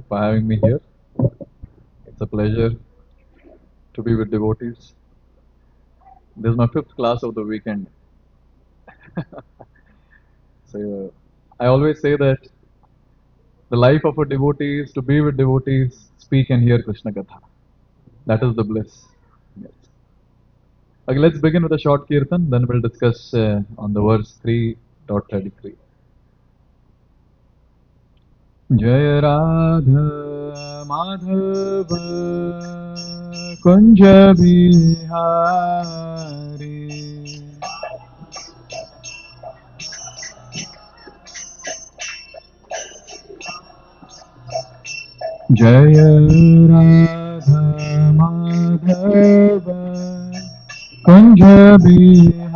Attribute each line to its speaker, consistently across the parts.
Speaker 1: for having me here. It's a pleasure to be with devotees. This is my fifth class of the weekend. So I always say that the life of a devotee is to be with devotees, speak and hear Krishna Katha. That is the bliss. Yes. Okay, let's begin with a short kirtan, then we'll discuss on the verse 3.33. Jaya Radha Madhava Kunja Bihari Jaya Radha Madhava Kunja Bihari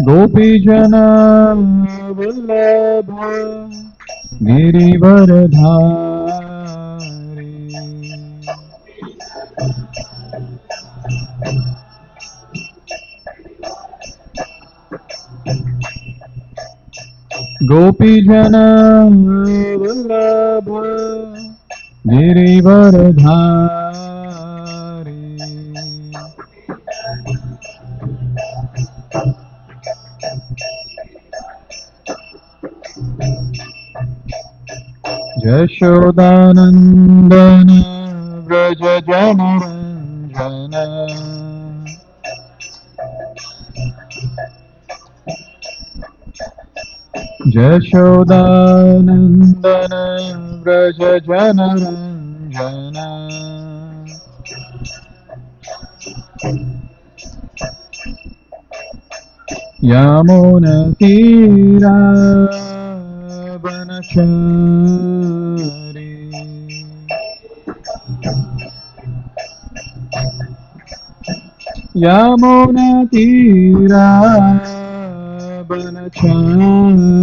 Speaker 1: Gopi Jana Vallabha Girivaradhari Gopi Jana Vallabha Girivaradhari Jashodanandana Vraja Janaranjana Jashodanandana Vraja Janaranjana Yamuna Tira Vanachari Yamuna Tira Vanachari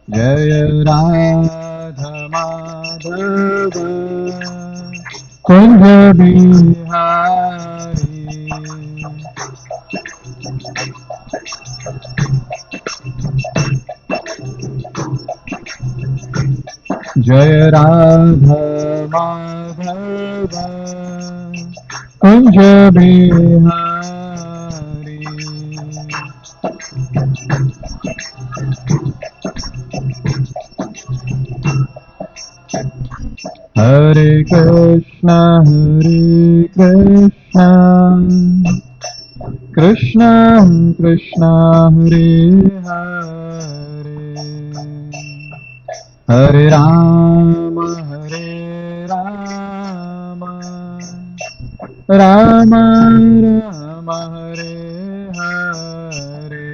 Speaker 1: Jaya Radha Madhava Kunja Bihari Jaya Radha Madhava Kunja Bihari Hare Krishna Krishna Krishna Hare Hare Hare Rama Rama Rama Hare Hare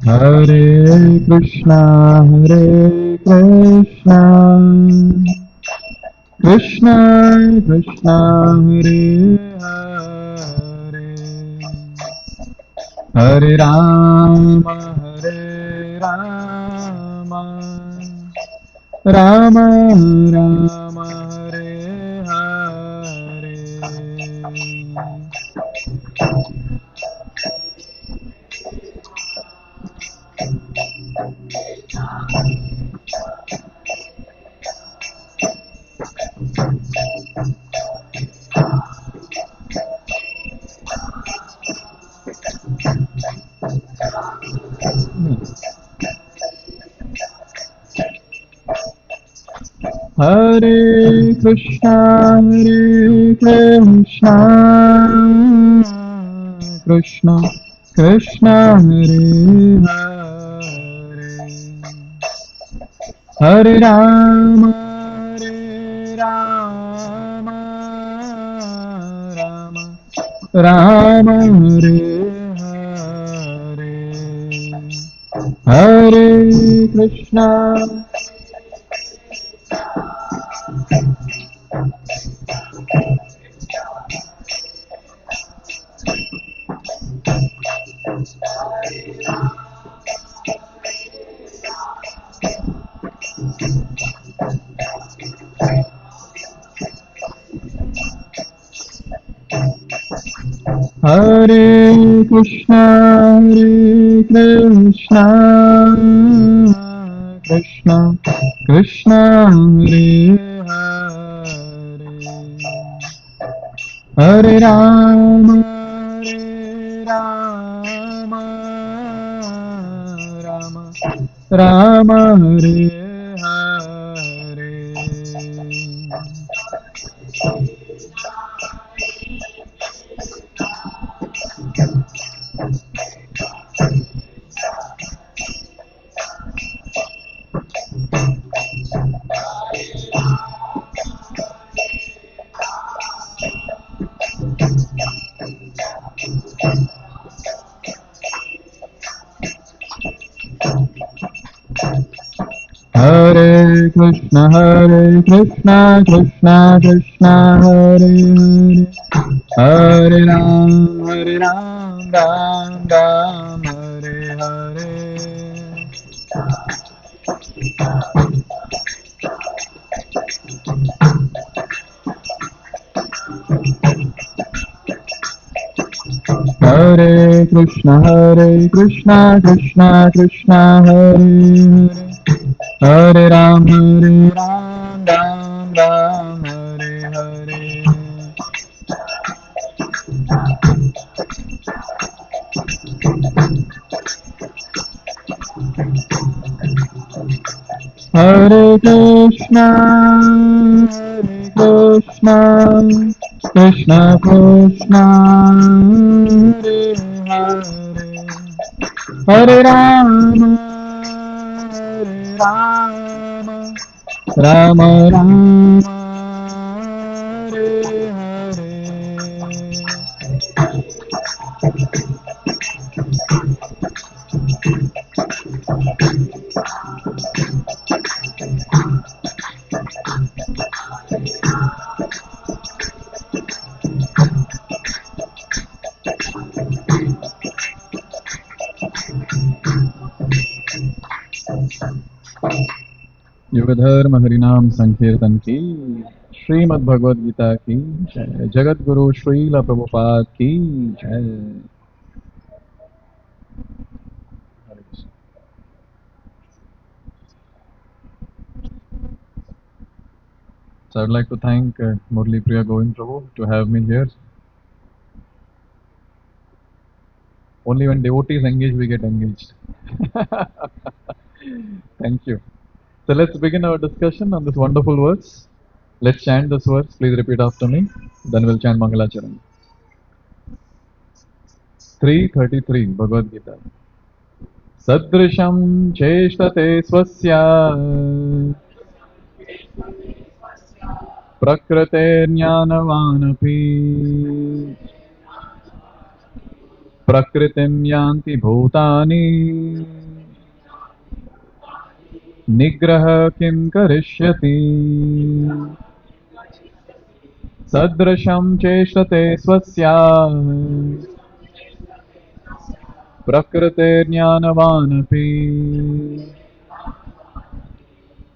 Speaker 1: Hare Krishna Krishna Krishna Hare Hare Hare Rama Rama Rama Hare Hare Hare Krishna Krishna Krishna Hare Hare Hare Rama Ram Hare Hare Hare Krishna Hare Krishna Krishna Krishna Hare Hare Hare Rama Rama Hare Hare Hare Krishna Krishna Krishna Hare Hare Hare Ram Hare Hare Hare Krishna Krishna Krishna Hare Hare Ram Hare Hare Hare Krishna Krishna Krishna Hare Hare Hare Rama Rama Hare Hare युगधर्म हरिनाम संकीर्तन की श्रीमद् भगवद गीता की जय जगत गुरु श्रील प्रभुपाद की जय Hare Krishna. So I'd like to thank Murli Priya Govind Prabhu to have me here. Only when devotees engage, we get engaged. Thank you. So let's begin our discussion on this wonderful verse. Let's chant this verse. Please repeat after me. Then we'll chant Mangalacharan. 333 Bhagavad Gita. Sadrisham cheshtate swasya प्रकृतेर्ज्ञानवानपि प्रकृतिं यान्ति भूतानि निग्रह किं करिष्यति सदृशं चेष्टते स्वस्याः प्रकृतेर्ज्ञानवानपि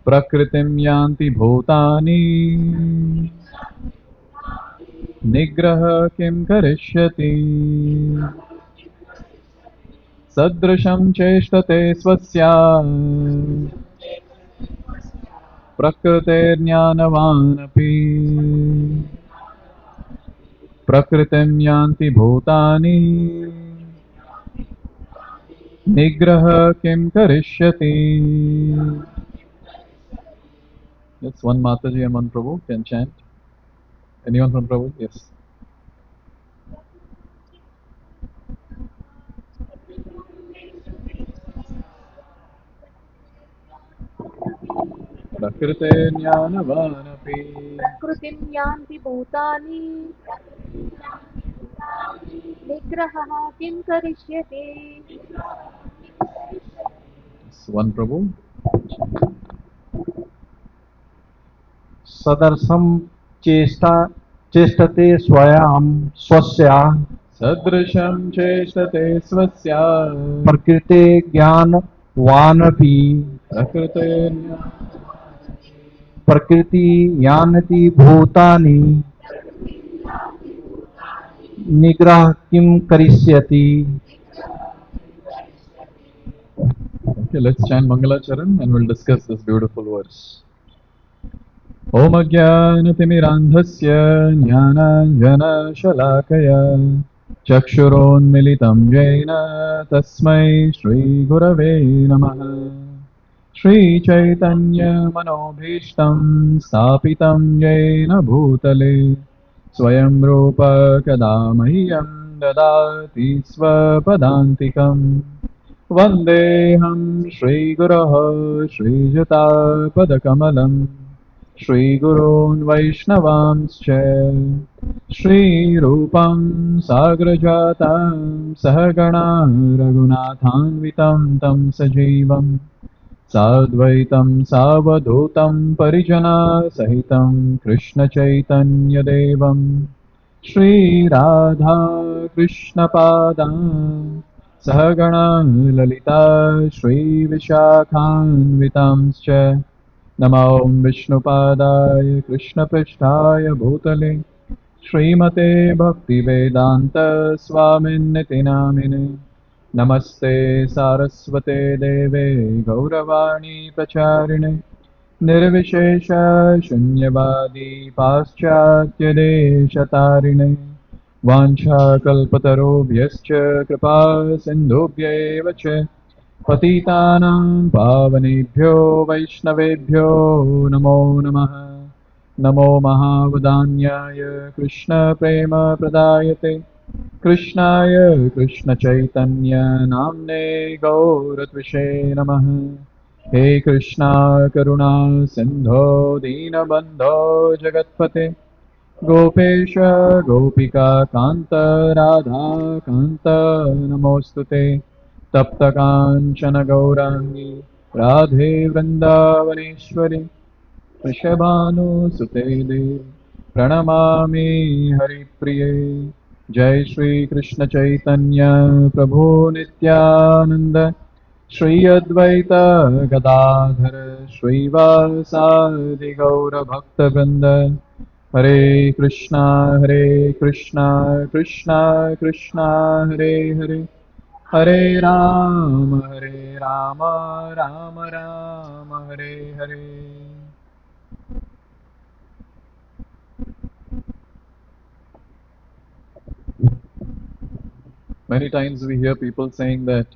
Speaker 1: प्रकृतिं यान्ति भूतानि निग्रह किं करिष्यति सदृशं चेष्टते स्वस्याः प्रकृतेर्ज्ञानवानपि प्रकृतिं यान्ति भूतानि निग्रह किं करिष्यति Yes, one Mataji and one Prabhu can chant. Anyone from Prabhu? Yes. प्रकृतेर्ज्ञानवानपि
Speaker 2: प्रकृतिं यान्ति भूतानि निग्रहः किं करिष्यति
Speaker 1: One Prabhu.
Speaker 3: सदर्शं चेष्टा चेष्टते स्वयं स्वस्य
Speaker 1: Sadrisham cheshtate swasya
Speaker 3: प्रकृते ज्ञानवानपि
Speaker 1: prakrite
Speaker 3: प्रकृति यानति भूतानि निग्रह किं करिष्यति.
Speaker 1: Okay, let's chant Mangalacharan and we'll discuss this beautiful verse. Om Ajnanatimirandhasya Jnananjanashalakaya Chakshuronmilitam Jena Tasmai Shri Gurave Namaha Shri Chaitanya Manobhishtam Stapitam Jena Bhutale Swayam Rupa Kadamahyam Dadati Swapadantikam Vandeham Shri Guraha Shri Jata Padakamalam श्रीगुरून् वैष्णवांश्च श्रीरूपं साग्रजातां सहगणा रघुनाथान्वितं तं सजीवं साद्वैतं सावधूतं परिजनसहितं कृष्णचैतन्यदेवं श्रीराधा कृष्णपादान् सहगणा ललिता श्रीविशाखान्वितांश्च नमो विष्णुपादाय कृष्णपृष्ठाय भूतले श्रीमते भक्तिवेदान्तस्वामिन्निति नामिने नमस्ते सारस्वते देवे गौरवाणी प्रचारिणे निर्विशेषशून्यवादी पाश्चात्यदेशतारिणे वाञ्छाकल्पतरुभ्यश्च कृपा सिन्धुभ्यैव च पतितानां पावनेभ्यो वैष्णवेभ्यो नमो नमः नमो महावदान्याय कृष्णप्रेमप्रदायते कृष्णाय कृष्णचैतन्य नाम्ने गौरत्विषे नमः हे कृष्णा करुणा सिन्धो दीनबन्धो जगत्पते गोपेश गोपिका कान्त राधा कान्त नमोऽस्तु ते तप्तकाञ्चन गौराङ्गी राधे वृन्दावनेश्वरि वृषभानुसुते देवी प्रणमामि हरिप्रिये जय श्रीकृष्ण चैतन्य प्रभु नित्यानन्द श्री अद्वैत गदाधर श्रीवासादि गौरभक्तवृन्द हरे Krishna Krishna Krishna Hare Hare Hare Ram Ram Ram Hare Hare. Many times we hear people saying that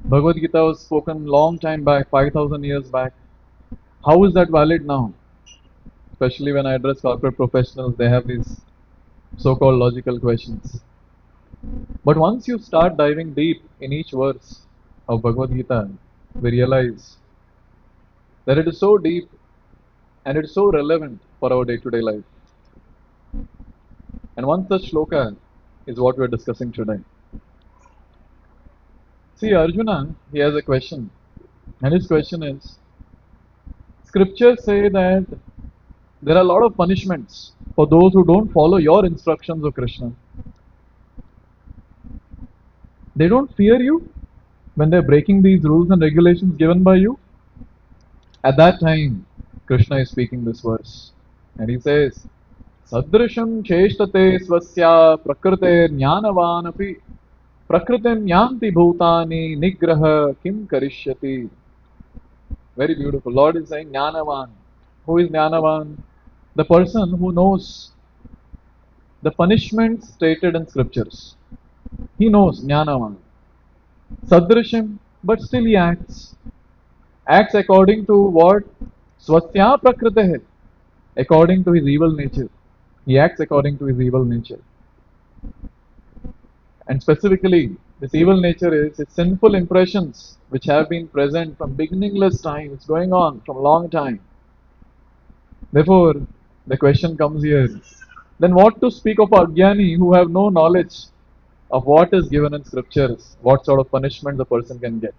Speaker 1: Bhagavad Gita was spoken long time back, 5,000 years back. How is that valid now? Especially when I address corporate professionals, they have these so-called logical questions. But once you start diving deep in each verse of Bhagavad Gita, we realize that it is so deep and it is so relevant for our day-to-day life. And one such shloka is what we are discussing today. See, Arjuna, he has a question. And his question is, scriptures say that there are a lot of punishments for those who don't follow your instructions, O Krishna. They don't fear you when they're breaking these rules and regulations given by you. At that time, Krishna is speaking this verse. And he says, Sadrisham cheshtate swasya prakrite jnanavanapi prakritim yanti bhutani nigraha kim karishyati. Very beautiful. Lord is saying Jnanavan. Who is Jnanavan? The person who knows the punishments stated in scriptures. He knows Jnanavan. Sadrishim, but still he acts. Acts according to what? Swasya prakritehe. According to his evil nature. He acts according to his evil nature. And specifically, this evil nature is his sinful impressions which have been present from beginningless time. It's going on from a long time. Therefore, the question comes here Then what to speak of Ajnani who have no knowledge of what is given in scriptures, what sort of punishment the person can get.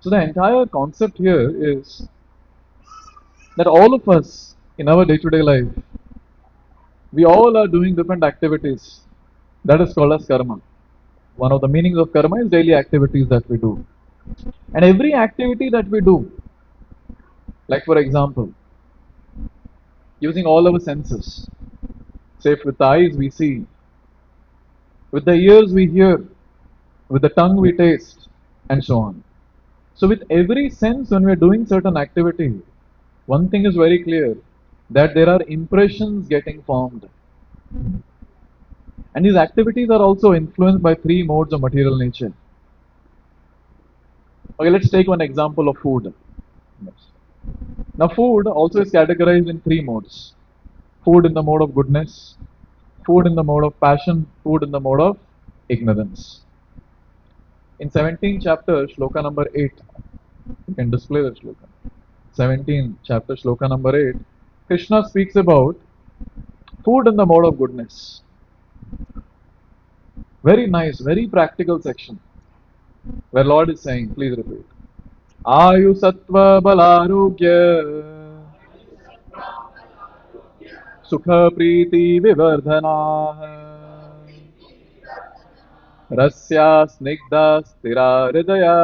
Speaker 1: So the entire concept here is that all of us in our day-to-day life, we all are doing different activities. That is called as karma. One of the meanings of karma is daily activities that we do. And every activity that we do, like for example, using all our senses, say with the eyes we see, with the ears we hear, with the tongue we taste, and so on. So with every sense when we are doing certain activity, one thing is very clear, that there are impressions getting formed. And these activities are also influenced by three modes of material nature. Okay, let's take one example of food. Now, food also is categorized in three modes: food in the mode of goodness, food in the mode of passion, food in the mode of ignorance. In 17th chapter, shloka number 8, you can display that shloka. 17th chapter, shloka number 8, Krishna speaks about food in the mode of goodness. Very nice, very practical section where Lord is saying, please repeat. Ayu sattva balarogya sukha priti vivardhana rasya snigdha stira hridaya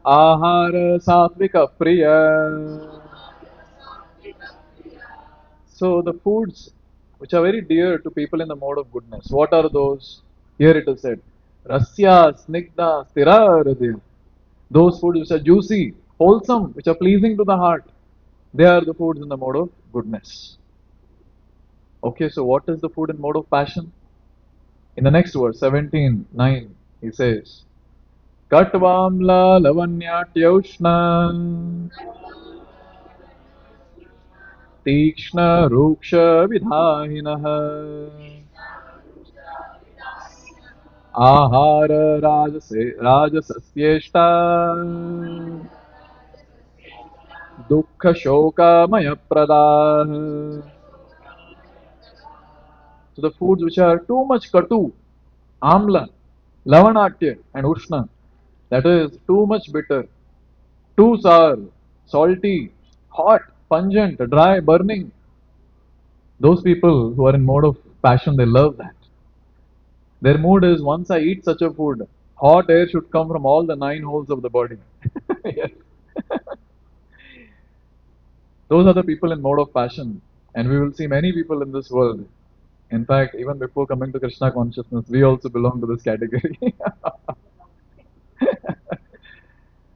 Speaker 1: ahara satvika priya. So the foods which are very dear to people in the mode of goodness, what are those? Here it is said, rasya snigdha stira hridaya. Those foods which are juicy, wholesome, which are pleasing to the heart, they are the foods in the mode of goodness. Okay, so what is the food in mode of passion? In the next verse, 17:9, he says, Katvamla lavanyatyoshna tikshna ruksha vidhahinah ahara rajasasyeshta dukkha shokamaya pradah. So the foods which are too much katu, amla, lavanatya, and ushna, that is too much bitter, too sour, salty, hot, pungent, dry, burning. Those people who are in mode of passion, they love that. Their mood is once I eat such a food, hot air should come from all the nine holes of the body. Yes. Those are the people in mode of passion. And we will see many people in this world. In fact, even before coming to Krishna consciousness, we also belong to this category.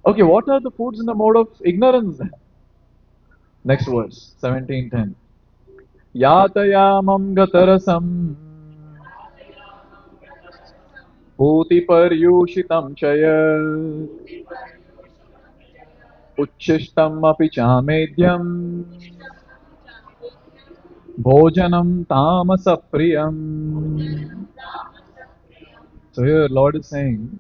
Speaker 1: Okay, what are the foods in the mode of ignorance then? Next verse, 17:10. Yatayamam gatarasam bhutiparyushitam chaya uchishtam api chamedyam bhojanam tamasapriyam. So here Lord is saying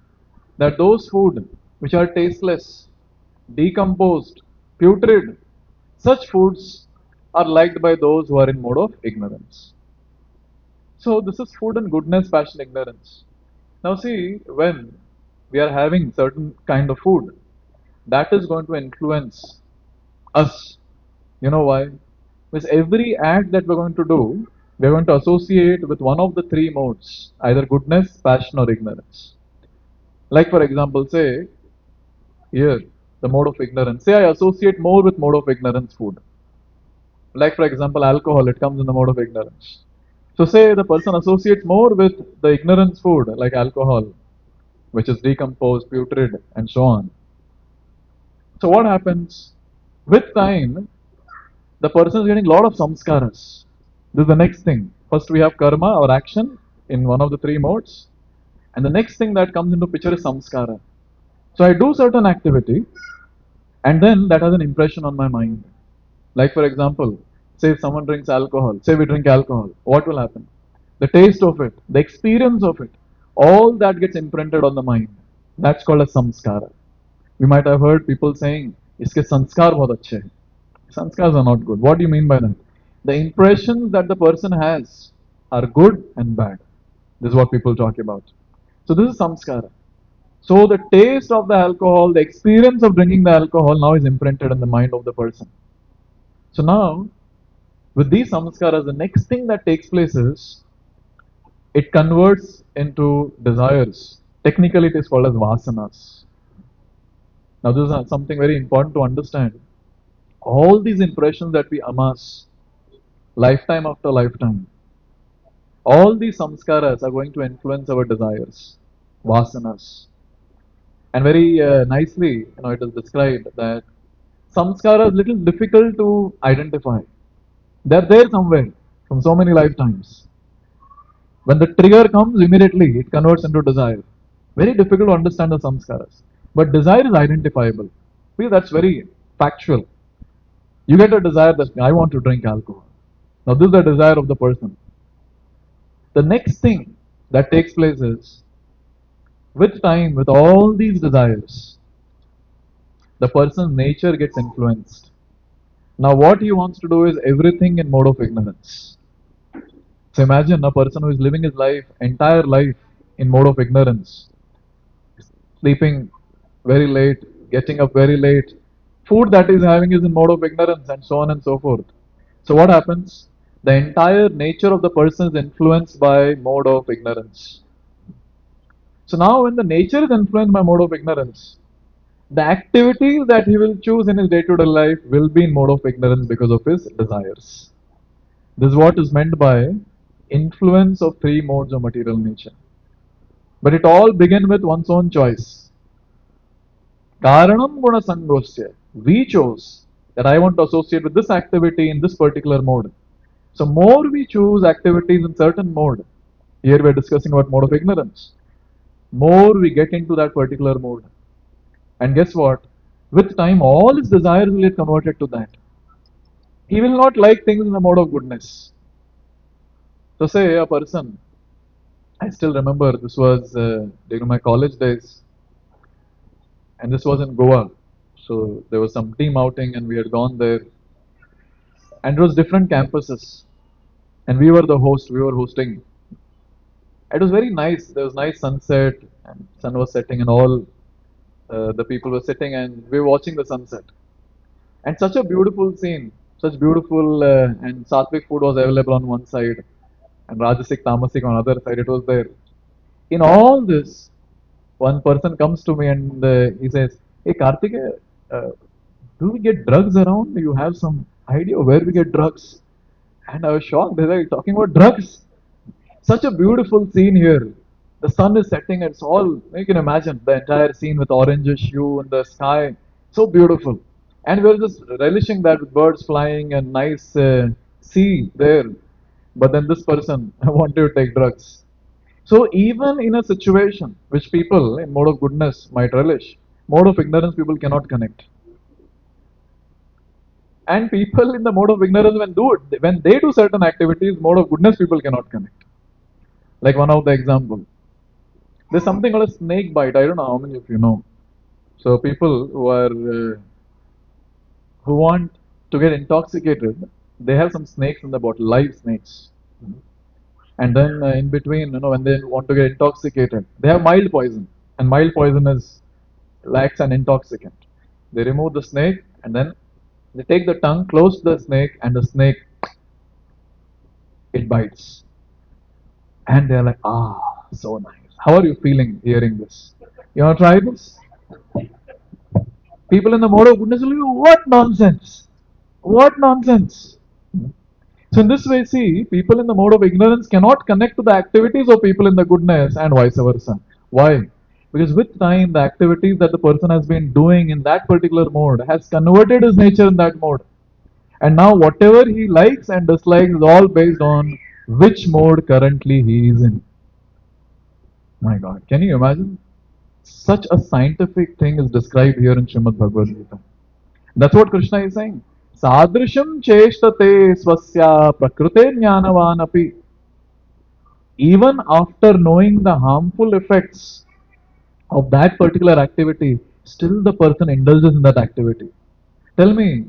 Speaker 1: that those food which are tasteless, decomposed, putrid, such foods are liked by those who are in mode of ignorance. So this is food and goodness, passion, ignorance. Now see, when we are having certain kind of food, that is going to influence us. You know why? Because every act that we're going to do, we're going to associate with one of the three modes, either goodness, passion, or ignorance. Like for example, say here, the mode of ignorance. Say I associate more with mode of ignorance food. Like for example, alcohol, it comes in the mode of ignorance. So say the person associates more with the ignorance food, like alcohol, which is decomposed, putrid, and so on. So what happens? With time, the person is getting a lot of samskaras. This is the next thing. First we have karma or action in one of the three modes. And the next thing that comes into picture is samskara. So I do certain activity and then that has an impression on my mind. Like for example, say if someone drinks alcohol, say we drink alcohol, what will happen? The taste of it, the experience of it, all that gets imprinted on the mind. That's called a samskara. You might have heard people saying, "इसके संस्कार बहुत अच्छे हैं." Sanskars are not good. What do you mean by that? The impressions that the person has are good and bad. This is what people talk about. So this is samskara. So the taste of the alcohol, the experience of drinking the alcohol now is imprinted in the mind of the person. So now, with these samskaras, the next thing that takes place is it converts into desires. Technically, it is called as vasanas. Now, this is something very important to understand. All these impressions that we amass, lifetime after lifetime, all these samskaras are going to influence our desires, vasanas. And very nicely, it is described that samskara is little difficult to identify. They're there somewhere from so many lifetimes. When the trigger comes, immediately it converts into desire. Very difficult to understand the samskaras. But desire is identifiable. See, that's very factual. You get a desire that I want to drink alcohol. Now, this is the desire of the person. The next thing that takes place is, with time, with all these desires, the person's nature gets influenced. Now, what he wants to do is everything in mode of ignorance. So, imagine a person who is living his life, entire life, in mode of ignorance, sleeping very late, getting up very late. Food that he's having is in mode of ignorance, and so on and so forth. So, what happens? The entire nature of the person is influenced by mode of ignorance. So, now when the nature is influenced by mode of ignorance, the activities that he will choose in his day to day life will be in mode of ignorance because of his desires. This is what is meant by influence of three modes of material nature. But it all begins with one's own choice. Karanam guna sangosya. We chose that I want to associate with this activity in this particular mode. So more we choose activities in certain mode, here we're discussing about mode of ignorance, more we get into that particular mode. And guess what? With time, all his desires will get converted to that. He will not like things in the mode of goodness. So say a person, I still remember this was during my college days, and this was in Goa. So there was some team outing, and we had gone there, and it was different campuses, and we were the host. We were hosting. It was very nice. There was nice sunset, and sun was setting, and all the people were sitting, and we were watching the sunset. And such a beautiful scene, such beautiful and sattvic food was available on one side, and Rajasic, Tamasic on other side. It was there. In all this, one person comes to me and he says, "Hey, Kartikeya, uh, do we get drugs around? Do you have some idea where we get drugs?" And I was shocked. They're like, talking about drugs. Such a beautiful scene here. The sun is setting. It's all, you can imagine the entire scene with orangish hue in the sky. So beautiful. And we were just relishing that with birds flying and nice sea there. But then this person wanted to take drugs. So even in a situation which people in mode of goodness might relish, mode of ignorance people cannot connect. And people in the mode of ignorance when they do certain activities, mode of goodness people cannot connect. Like one of the example, there's something called a snake bite. I don't know how many of you know. So people who want to get intoxicated, they have some snakes in the bottle, live snakes. And then in between, when they want to get intoxicated, they have mild poison, and mild poison is lacks an intoxicant. They remove the snake, and then they take the tongue, close the snake, and the snake it bites. And they're like, ah, so nice. How are you feeling hearing this? You want to try this? People in the mode of goodness will be, what nonsense? What nonsense? So in this way, see, people in the mode of ignorance cannot connect to the activities of people in the goodness and vice versa. Why? Because with time, the activities that the person has been doing in that particular mode has converted his nature in that mode. And now whatever he likes and dislikes is all based on which mode currently he is in. My God, can you imagine? Such a scientific thing is described here in Srimad Bhagavad Gita. That's what Krishna is saying. Sadrisham cheshtate swasya prakrute jnanavanapi. Even after knowing the harmful effects of that particular activity, still the person indulges in that activity. Tell me,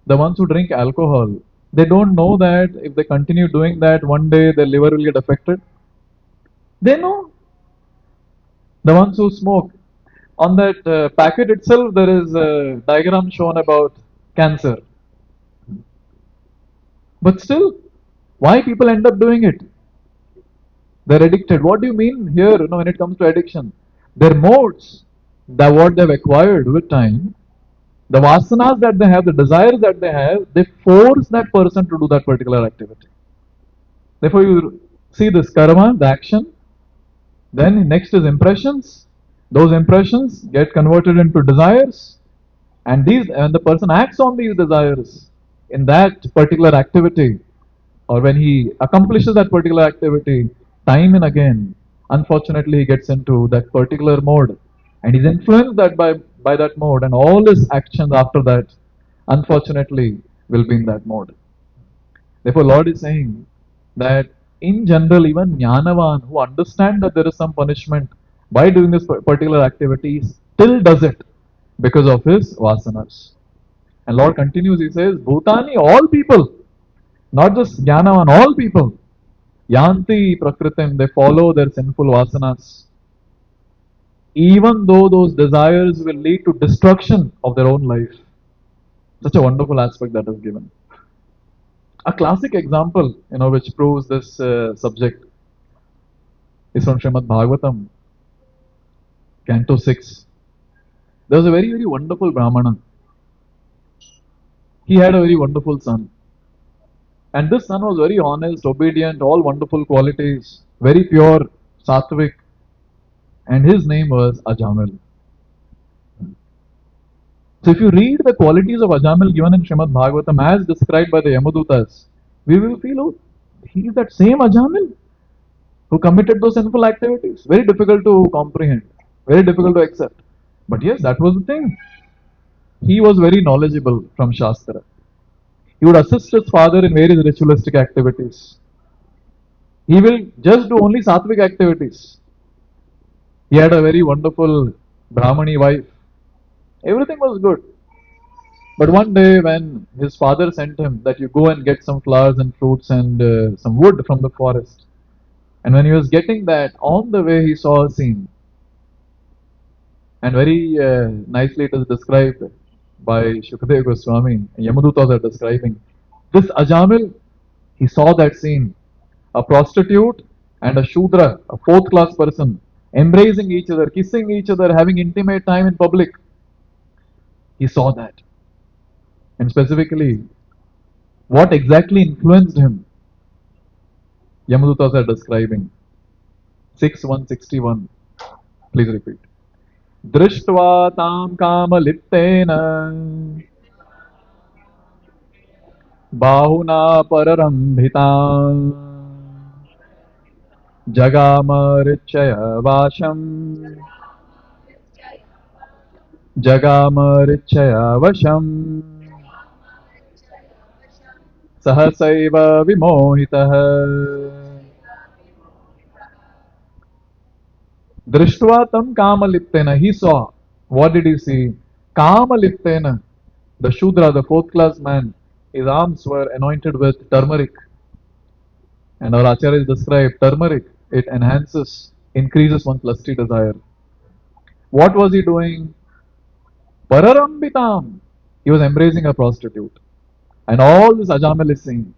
Speaker 1: The ones who drink alcohol, they don't know that if they continue doing that, one day their liver will get affected. They know. The ones who smoke, on that packet itself, there is a diagram shown about cancer. But still, why people end up doing it? They're addicted. What do you mean here? When it comes to addiction, their modes, that what they've acquired with time, the vasanas that they have, the desires that they force that person to do that particular activity. Therefore, you see this karma, the action. Then next is impressions. Those impressions get converted into desires, and when the person acts on these desires in that particular activity, or when he accomplishes that particular activity, time and again, unfortunately, he gets into that particular mode, and he's influenced that by that mode, and all his actions after that, unfortunately, will be in that mode. Therefore, Lord is saying that in general, even Jnanavan who understand that there is some punishment by doing this particular activity still does it because of his vasanas. And Lord continues, he says, Bhutani, all people, not just Jnanavan, all people, Yanti Prakritim, they follow their sinful vasanas. Even though those desires will lead to destruction of their own life. Such a wonderful aspect that is given. A classic example, which proves this subject is from Srimad Bhagavatam, Canto 6. There was a very, very wonderful Brahmana. He had a very wonderful son. And this son was very honest, obedient, all wonderful qualities, very pure, sattvic. And his name was Ajamil. So if you read the qualities of Ajamil given in Srimad Bhagavatam as described by the Yamadutas, we will feel, oh, he is that same Ajamil who committed those sinful activities. Very difficult to comprehend, very difficult to accept. But yes, that was the thing. He was very knowledgeable from Shastra. He would assist his father in various ritualistic activities. He will just do only sattvic activities. He had a very wonderful Brahmani wife. Everything was good. But one day, when his father sent him that you go and get some flowers and fruits and some wood from the forest, and when he was getting that, on the way he saw a scene, and very nicely it is described by Shukadeva Goswami. Yamadutas are describing this Ajamil. He saw that scene, a prostitute and a Shudra, a fourth class person, embracing each other, kissing each other, having intimate time in public. He saw that. And specifically, what exactly influenced him? Yamadutas are describing. 6161. Please repeat. दृष्ट्वा तां कामलिप्तेन बाहुना पररम्भिताम् जगामऋच्छय वाशम् जगामऋच्छय वशम् सहसैव विमोहितः दृष्ट्वा तं कामलिप्तेन. He saw. What did he see? Kamaliptena. The Shudra, the fourth class man, his arms were anointed with turmeric. And our Acharya described turmeric, it enhances, increases one's lusty desire. What was he doing? Pararambitam. He was embracing a prostitute. And all this Ajamil is saying.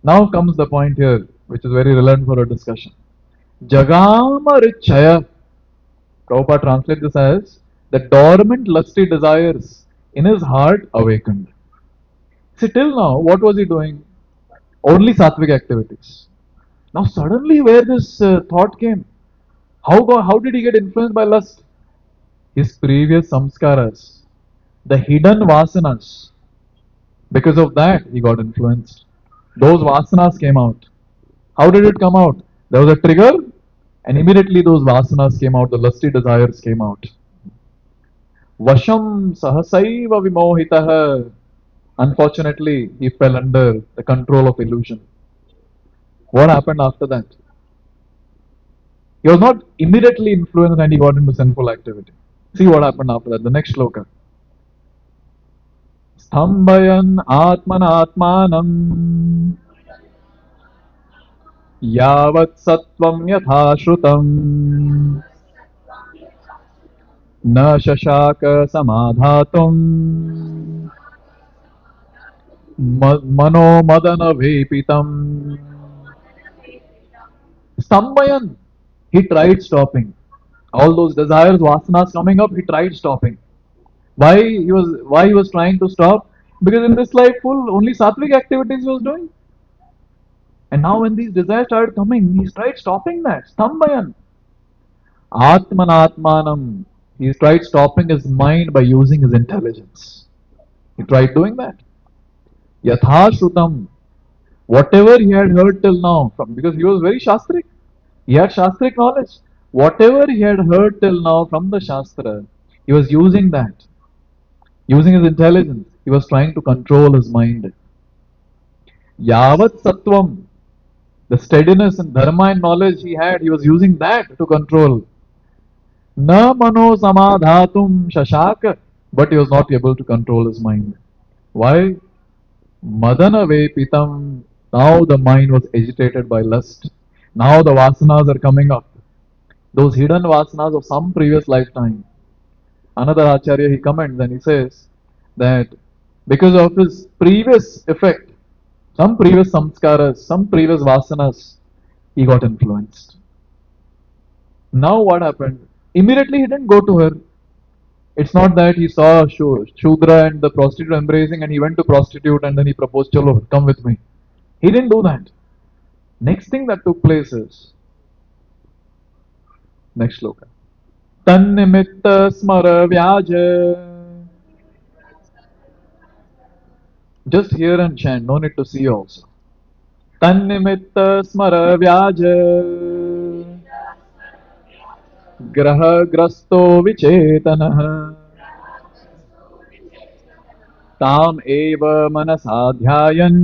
Speaker 1: Now comes the point here, which is very relevant for our discussion. Jagama Richaya. Prabhupada translates this as the dormant lusty desires in his heart awakened. See, till now, what was he doing? Only sattvic activities. Now, suddenly, where this thought came? How did he get influenced by lust? His previous samskaras, the hidden vasanas. Because of that, he got influenced. Those vasanas came out. How did it come out? There was a trigger, and immediately those vasanas came out, the lusty desires came out. Vasham sahasaiva vimohitah. Unfortunately, he fell under the control of illusion. What happened after that? He was not immediately influenced and he got into sinful activity. See what happened after that. The next shloka. स्तम्भयन् आत्मनात्मानम् यावत् सत्त्वं यथा श्रुतम् न शशाक समाधातुम् मनो मदनवेपितम् Stambayan, he tried stopping. All those desires, vasanas coming up, he tried stopping. Why he was trying to stop? Because in this life full only sattvic activities he was doing. And now when these desires started coming, he tried stopping that. Stambayan. Atmanatmanam. He tried stopping his mind by using his intelligence. He tried doing that. Yathashrutam. Whatever he had heard till now, from because he was very shastric. He had shastric knowledge. Whatever he had heard till now from the Shastra, he was using that, using his intelligence. He was trying to control his mind. Yavat Sattvam, the steadiness and dharma and knowledge he had, he was using that to control. Na mano samadhatum shashaka, but he was not able to control his mind. Why? Madana vepitam. Now the mind was agitated by lust. Now the vasanas are coming up. Those hidden vasanas of some previous lifetime. Another Acharya he comments and he says that because of his previous effect, some previous samskaras, some previous vasanas, he got influenced. Now what happened? Immediately he didn't go to her. It's not that he saw Shudra and the prostitute embracing and he went to prostitute and then he proposed, Chalo, come with me. He didn't do that. Next thing that took place is, next shloka. Tannimitta smara vyaja. Just hear and chant, no need to see also. तन्निमित्त स्मर व्याज ग्रहग्रस्तो विचेतनः ताम एव मनसा ध्यायन्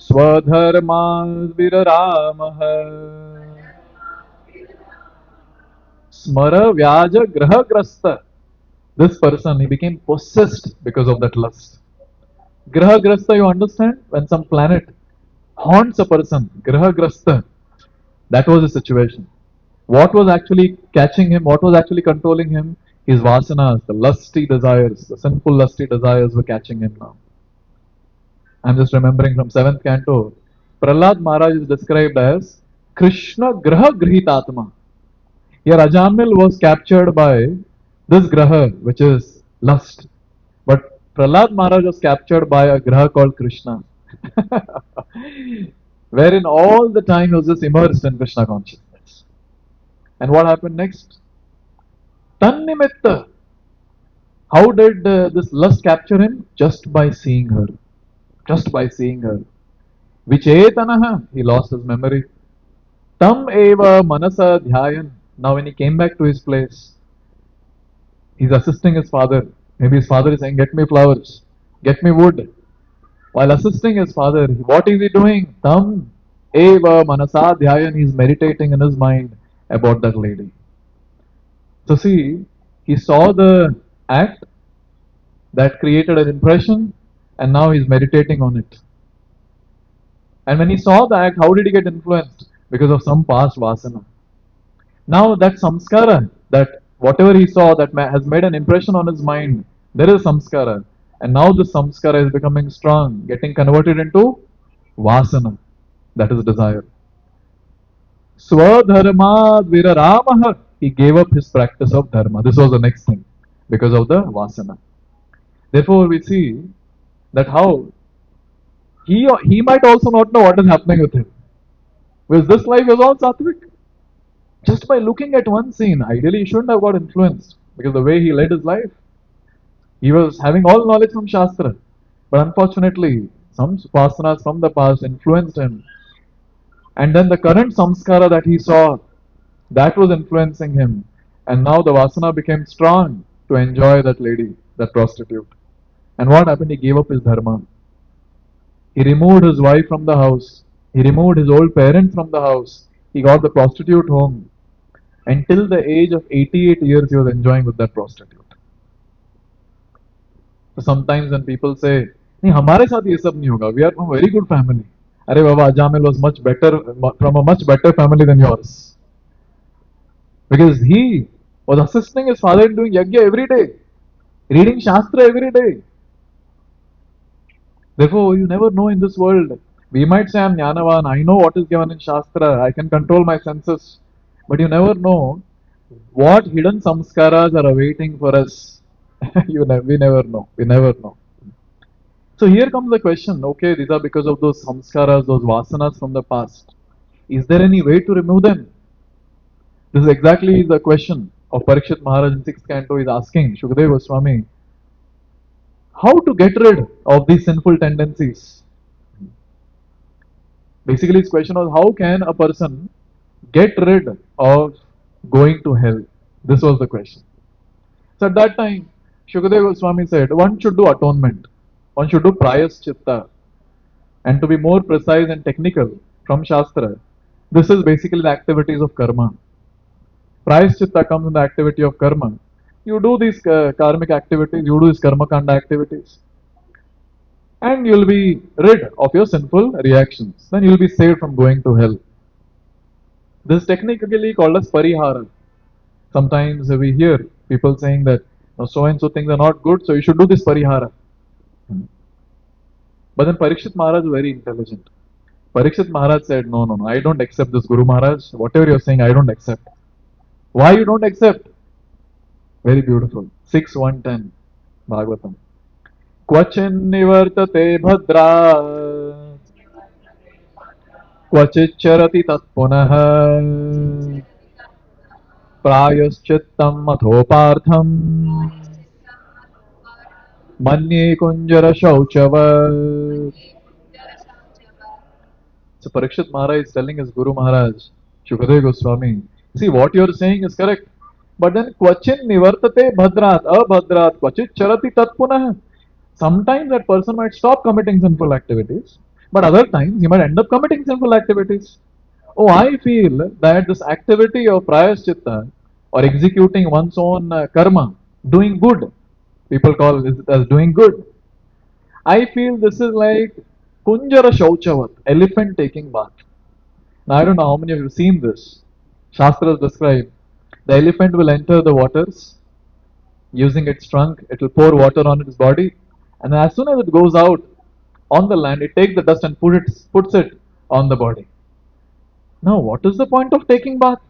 Speaker 1: स्वधर्मान् विररामः स्मर व्याज ग्रहग्रस्त. This person, he became possessed because of that lust. Grahagrasta, you understand? When some planet haunts a person, Grahagrasta, that was the situation. What was actually catching him? What was actually controlling him? His vasanas, the lusty desires, the sinful lusty desires were catching him now. I'm just remembering from 7th canto. Prahlad Maharaj is described as Krishna Graha Grihitatma. Here Ajamil was captured by this Graha, which is lust. But Prahlad Maharaj was captured by a Graha called Krishna. Wherein all the time he was just immersed in Krishna consciousness. And what happened next? Tannimitta. How did this lust capture him? Just by seeing her. Just by seeing her. Vichetanaha. He lost his memory. Tam eva manasa dhyayan. Now when he came back to his place, he's assisting his father. Maybe his father is saying, get me flowers, get me wood. While assisting his father, what is he doing? Tam eva manasa dhyayan. He's meditating in his mind about that lady. So see, he saw the act that created an impression and now he's meditating on it. And when he saw the act, how did he get influenced? Because of some past vasana. Now that samskara, that whatever he saw that has made an impression on his mind, there is samskara. And now the samskara is becoming strong, getting converted into vasana. That is desire. Swadharma viraramaha. He gave up his practice of dharma. This was the next thing because of the vasana. Therefore, we see that how he might also not know what is happening with him. Because this life is all sattvic. Just by looking at one scene, ideally he shouldn't have got influenced because the way he led his life, he was having all knowledge from Shastra. But unfortunately, some vasanas from the past influenced him. And then the current samskara that he saw, that was influencing him. And now the vasana became strong to enjoy that lady, that prostitute. And what happened? He gave up his dharma. He removed his wife from the house. He removed his old parents from the house. He got the prostitute home. Until the age of 88 years, he was enjoying with that prostitute. So sometimes when people say, नहीं हमारे साथ ये सब नहीं होगा, we are from a very good family. अरे बाबा, Ajamil was much better, from a much better family than yours, because he was assisting his father in doing yajna every day, reading shastra every day. Therefore, you never know in this world. We might say I'm Jnanavan, I know what is given in Shastra, I can control my senses. But you never know what hidden samskaras are awaiting for us. We never know. We never know. So here comes the question, okay, these are because of those samskaras, those vasanas from the past. Is there any way to remove them? This is exactly the question of Parikshit Maharaj in 6th canto is asking Shukadeva Goswami, how to get rid of these sinful tendencies? Basically, his question was, how can a person get rid of going to hell? This was the question. So at that time, Shukadeva Goswami said, one should do atonement. One should do prayaschitta. And to be more precise and technical from Shastra, this is basically the activities of karma. Prayaschitta comes in the activity of karma. You do these karmic activities, you do these karma kanda activities, and you'll be rid of your sinful reactions. Then you'll be saved from going to hell. This is technically called as parihara. Sometimes we hear people saying that so and so things are not good, so you should do this parihara. But then Parikshit Maharaj is very intelligent. Parikshit Maharaj said, no, no, no, I don't accept this Guru Maharaj. Whatever you're saying, I don't accept. Why you don't accept? Very beautiful. 6.110 Bhagavatam. Kvachin nivartate bhadra क्वचित् चरति तत्पुनः प्रायश्चित्तम् अथोपार्थम् मन्ये कुञ्जर शौचवत्. So Parikshit Maharaj is telling his Guru Maharaj, Shukadeva Goswami, see what you are saying is correct. But then Kvachin nivartate bhadrat, abhadrat, kvachit charati tatpunah. Sometimes that person might stop committing sinful activities, but other times he might end up committing sinful activities. Oh, I feel that this activity of prayaschitta or executing one's own karma, doing good, people call this as doing good. I feel this is like Kunjara Shauchavat, elephant taking bath. Now, I don't know how many of you have seen this. Shastras describe the elephant will enter the waters using its trunk, it will pour water on its body, and as soon as it goes out on the land, it takes the dust and puts it on the body. Now, what is the point of taking bath?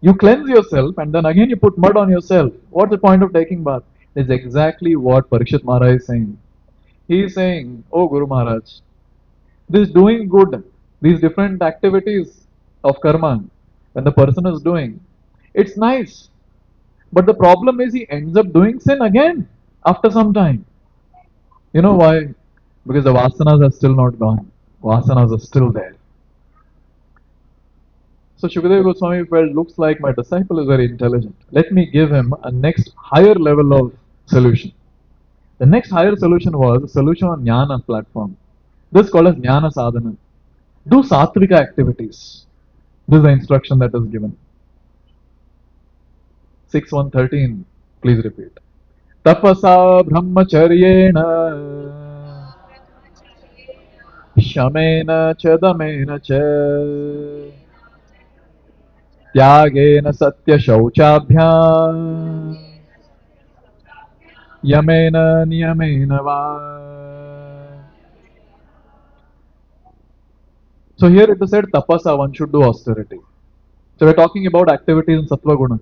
Speaker 1: You cleanse yourself and then again you put mud on yourself. What's the point of taking bath? This is exactly what Parikshit Maharaj is saying. He is saying, oh Guru Maharaj, this doing good, these different activities of karma, when the person is doing, it's nice. But the problem is he ends up doing sin again after some time. You know why? Because the vasanas are still not gone. Vasanas are still there. So Shukadeva Goswami felt, looks like my disciple is very intelligent. Let me give him a next higher level of solution. The next higher solution was a solution on Jnana platform. This is called as Jnana Sadhana. Do Satvika activities. This is the instruction that is given. 6.113, please repeat. Tapasa brahmacharyena shamena chadamena cha त्यागेन सत्य शौचाभ्याम Yemen नियमेन va. So here it is said tapasa, one should do austerity. So we're talking about activities in sattva guna.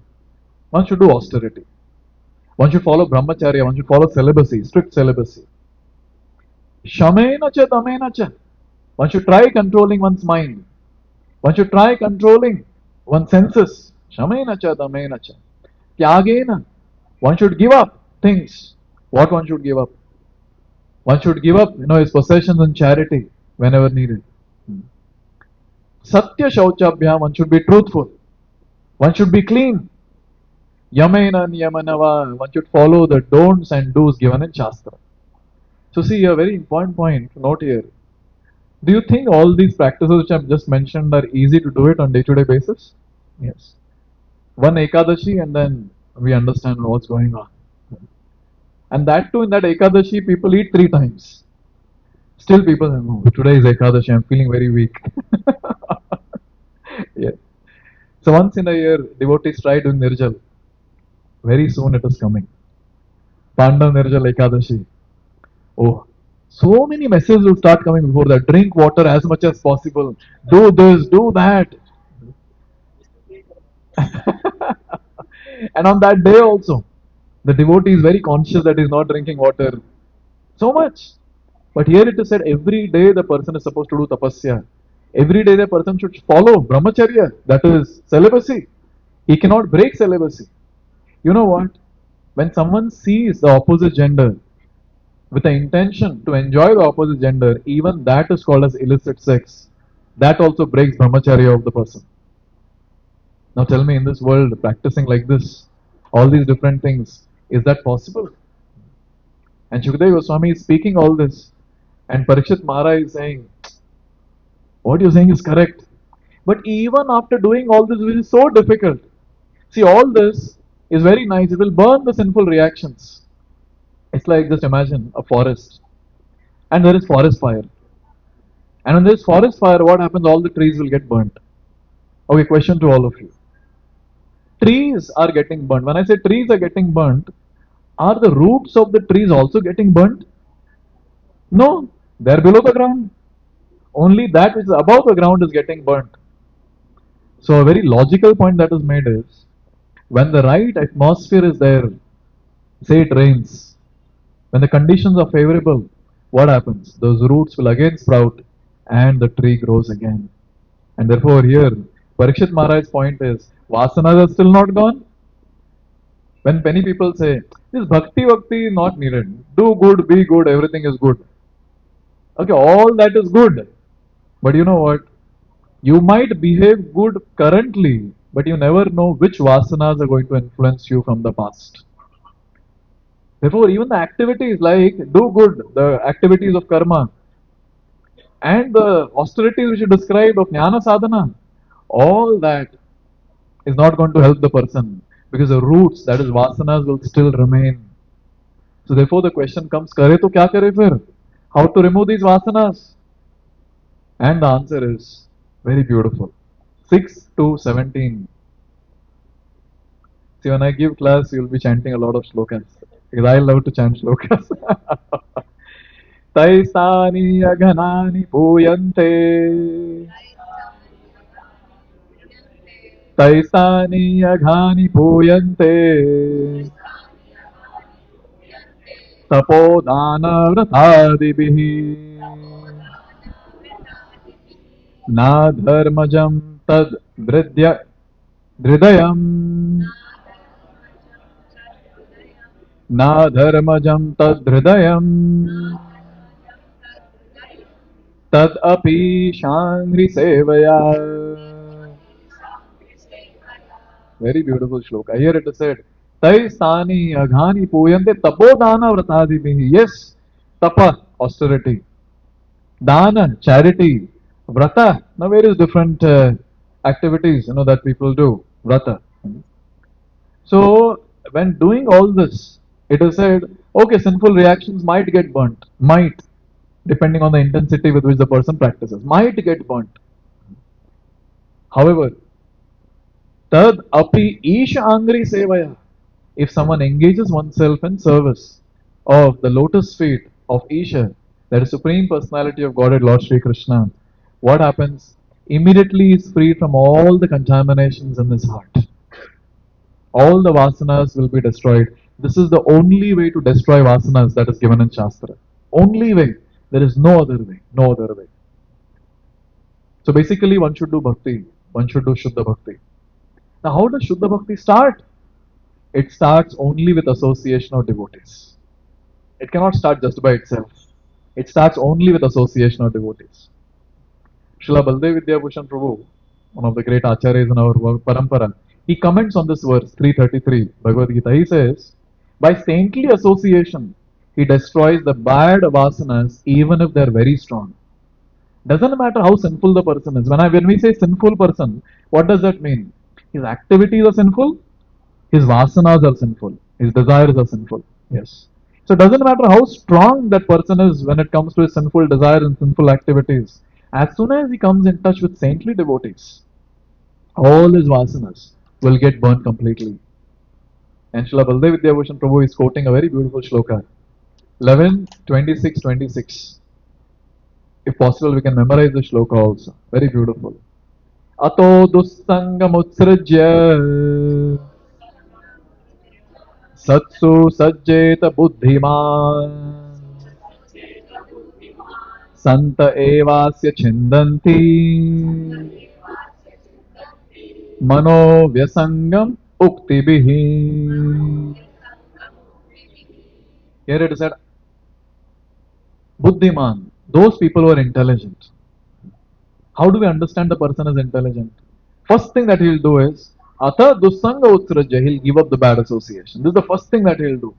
Speaker 1: One should do austerity. One should follow brahmacharya, one should follow celibacy, strict celibacy. Shamena cha damena cha. One should try controlling one's mind. One should try controlling one's senses. Shamena cha damena cha. Tyagena. One should give up things. What one should give up? One should give up, his possessions and charity whenever needed. Satya Shauchabhyam, one should be truthful. One should be clean. Yamena Niyamanava, one should follow the don'ts and do's given in Shastra. So see, a very important point to note here. Do you think all these practices which I've just mentioned are easy to do it on day-to-day basis? Yes. One Ekadashi and then we understand what's going on. And that too, in that Ekadashi, people eat 3 times. Still, people say, "Oh, today is Ekadashi, I'm feeling very weak." Yes. So once in a year, devotees try doing Nirjal. Very soon it is coming. Pandav Nirjal Ekadashi. Oh, so many messages will start coming before that. Drink water as much as possible. Do this, do that. And on that day also, the devotee is very conscious that he is not drinking water so much. But here it is said every day the person is supposed to do tapasya. Every day the person should follow brahmacharya, that is celibacy. He cannot break celibacy. You know what? When someone sees the opposite gender with the intention to enjoy the opposite gender, even that is called as illicit sex. That also breaks brahmacharya of the person. Now tell me, in this world, practicing like this, all these different things, is that possible? And Shukadeva Goswami is speaking all this, and Parikshit Maharaj is saying, what you're saying is correct. But even after doing all this, which is so difficult, see, all this is very nice. It will burn the sinful reactions. It's like just imagine a forest, and there is forest fire. And when there is forest fire, what happens? All the trees will get burnt. Okay, question to all of you. Trees are getting burnt. When I say trees are getting burnt, are the roots of the trees also getting burnt? No, they're below the ground. Only that which is above the ground is getting burnt. So, a very logical point that is made is when the right atmosphere is there, say it rains, when the conditions are favorable, what happens? Those roots will again sprout and the tree grows again. And therefore, here, Parikshit Maharaj's point is vasanas are still not gone. When many people say, this bhakti not needed, do good, be good, everything is good. Okay, all that is good. But you know what? You might behave good currently, but you never know which vasanas are going to influence you from the past. Therefore, even the activities like do good, the activities of karma, and the austerities which you described of jnana sadhana, all that is not going to help the person because the roots, that is vasanas, will still remain. So therefore the question comes, करे तो क्या करे फिर? How to remove these vasanas? And the answer is very beautiful. 6 to 17. See, when I give class, you'll be chanting a lot of slokas. Because I love to chant slokas. Taisani aghanani puyante. Taisani aghani puyante. Tapodana vratadibihi. Na dharmajam tad dhridya hridayam na dharmajam tad hridayam tad api shangri sevaya. Very beautiful shloka. Here it is said, Tai stani aghani puyante tapodana vratadibihi. Yes, tapa, austerity. Dana, charity. Vrata, now various different activities, that people do. Vrata. So, when doing all this, it is said, okay, sinful reactions might get burnt. Might, depending on the intensity with which the person practices. Might get burnt. However, tad api isha angri sevaya. If someone engages oneself in service of the lotus feet of Isha, that is Supreme Personality of Godhead, Lord Sri Krishna, what happens? Immediately is freed from all the contaminations in his heart. All the vasanas will be destroyed. This is the only way to destroy vasanas that is given in Shastra. Only way. There is no other way. No other way. So basically, one should do bhakti. One should do Shuddha bhakti. Now, how does Shuddha bhakti start? It starts only with association of devotees. It cannot start just by itself. It starts only with association of devotees. Srila Baldev Vidyabhushan Prabhu, one of the great acharyas in our parampara, he comments on this verse 333 Bhagavad Gita. He says, by saintly association, he destroys the bad vasanas even if they are very strong. Doesn't matter how sinful the person is. When we say sinful person, what does that mean? His activities are sinful, his vasanas are sinful, his desires are sinful. Yes. So it doesn't matter how strong that person is when it comes to his sinful desire and sinful activities. As soon as he comes in touch with saintly devotees, all his vasanas will get burned completely. And Srila Baldev Vidyabhushan Prabhu is quoting a very beautiful shloka. 11:26-26. If possible, we can memorize the shloka also. Very beautiful. Ato dussangamutsrajya satsu sajjeta buddhiman santa evasya chindanti mano vyasangam uktibihi. Here it is said, buddhiman, those people who are intelligent. How do we understand the person is intelligent? First thing that he'll do is, Atha Dusanga Utsraja, he'll give up the bad association. This is the first thing that he'll do.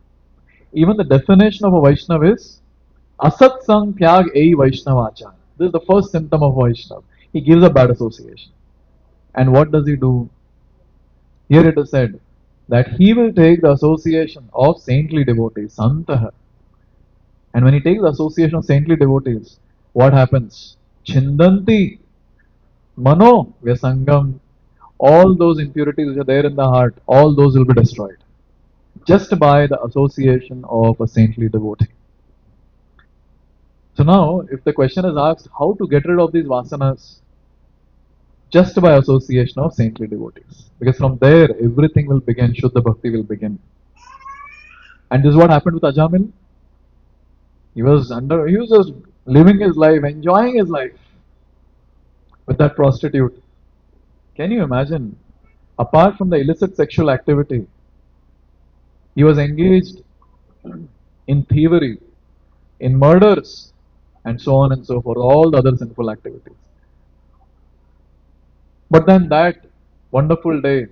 Speaker 1: Even the definition of a Vaishnava is Asat Sang Tyag Ei Vaishnavacha. This is the first symptom of Vaishnava. He gives up bad association. And what does he do? Here it is said that he will take the association of saintly devotees, Santaha. And when he takes the association of saintly devotees, what happens? Chindanti Mano Vyasangam. All those impurities which are there in the heart, all those will be destroyed just by the association of a saintly devotee. So now, if the question is asked how to get rid of these vasanas, just by association of saintly devotees, because from there everything will begin, Shuddha Bhakti will begin. And this is what happened with Ajamil. He was just living his life, enjoying his life with that prostitute. Can you imagine? Apart from the illicit sexual activity, he was engaged in thievery, in murders, and so on and so forth, all the other sinful activities. But then that wonderful day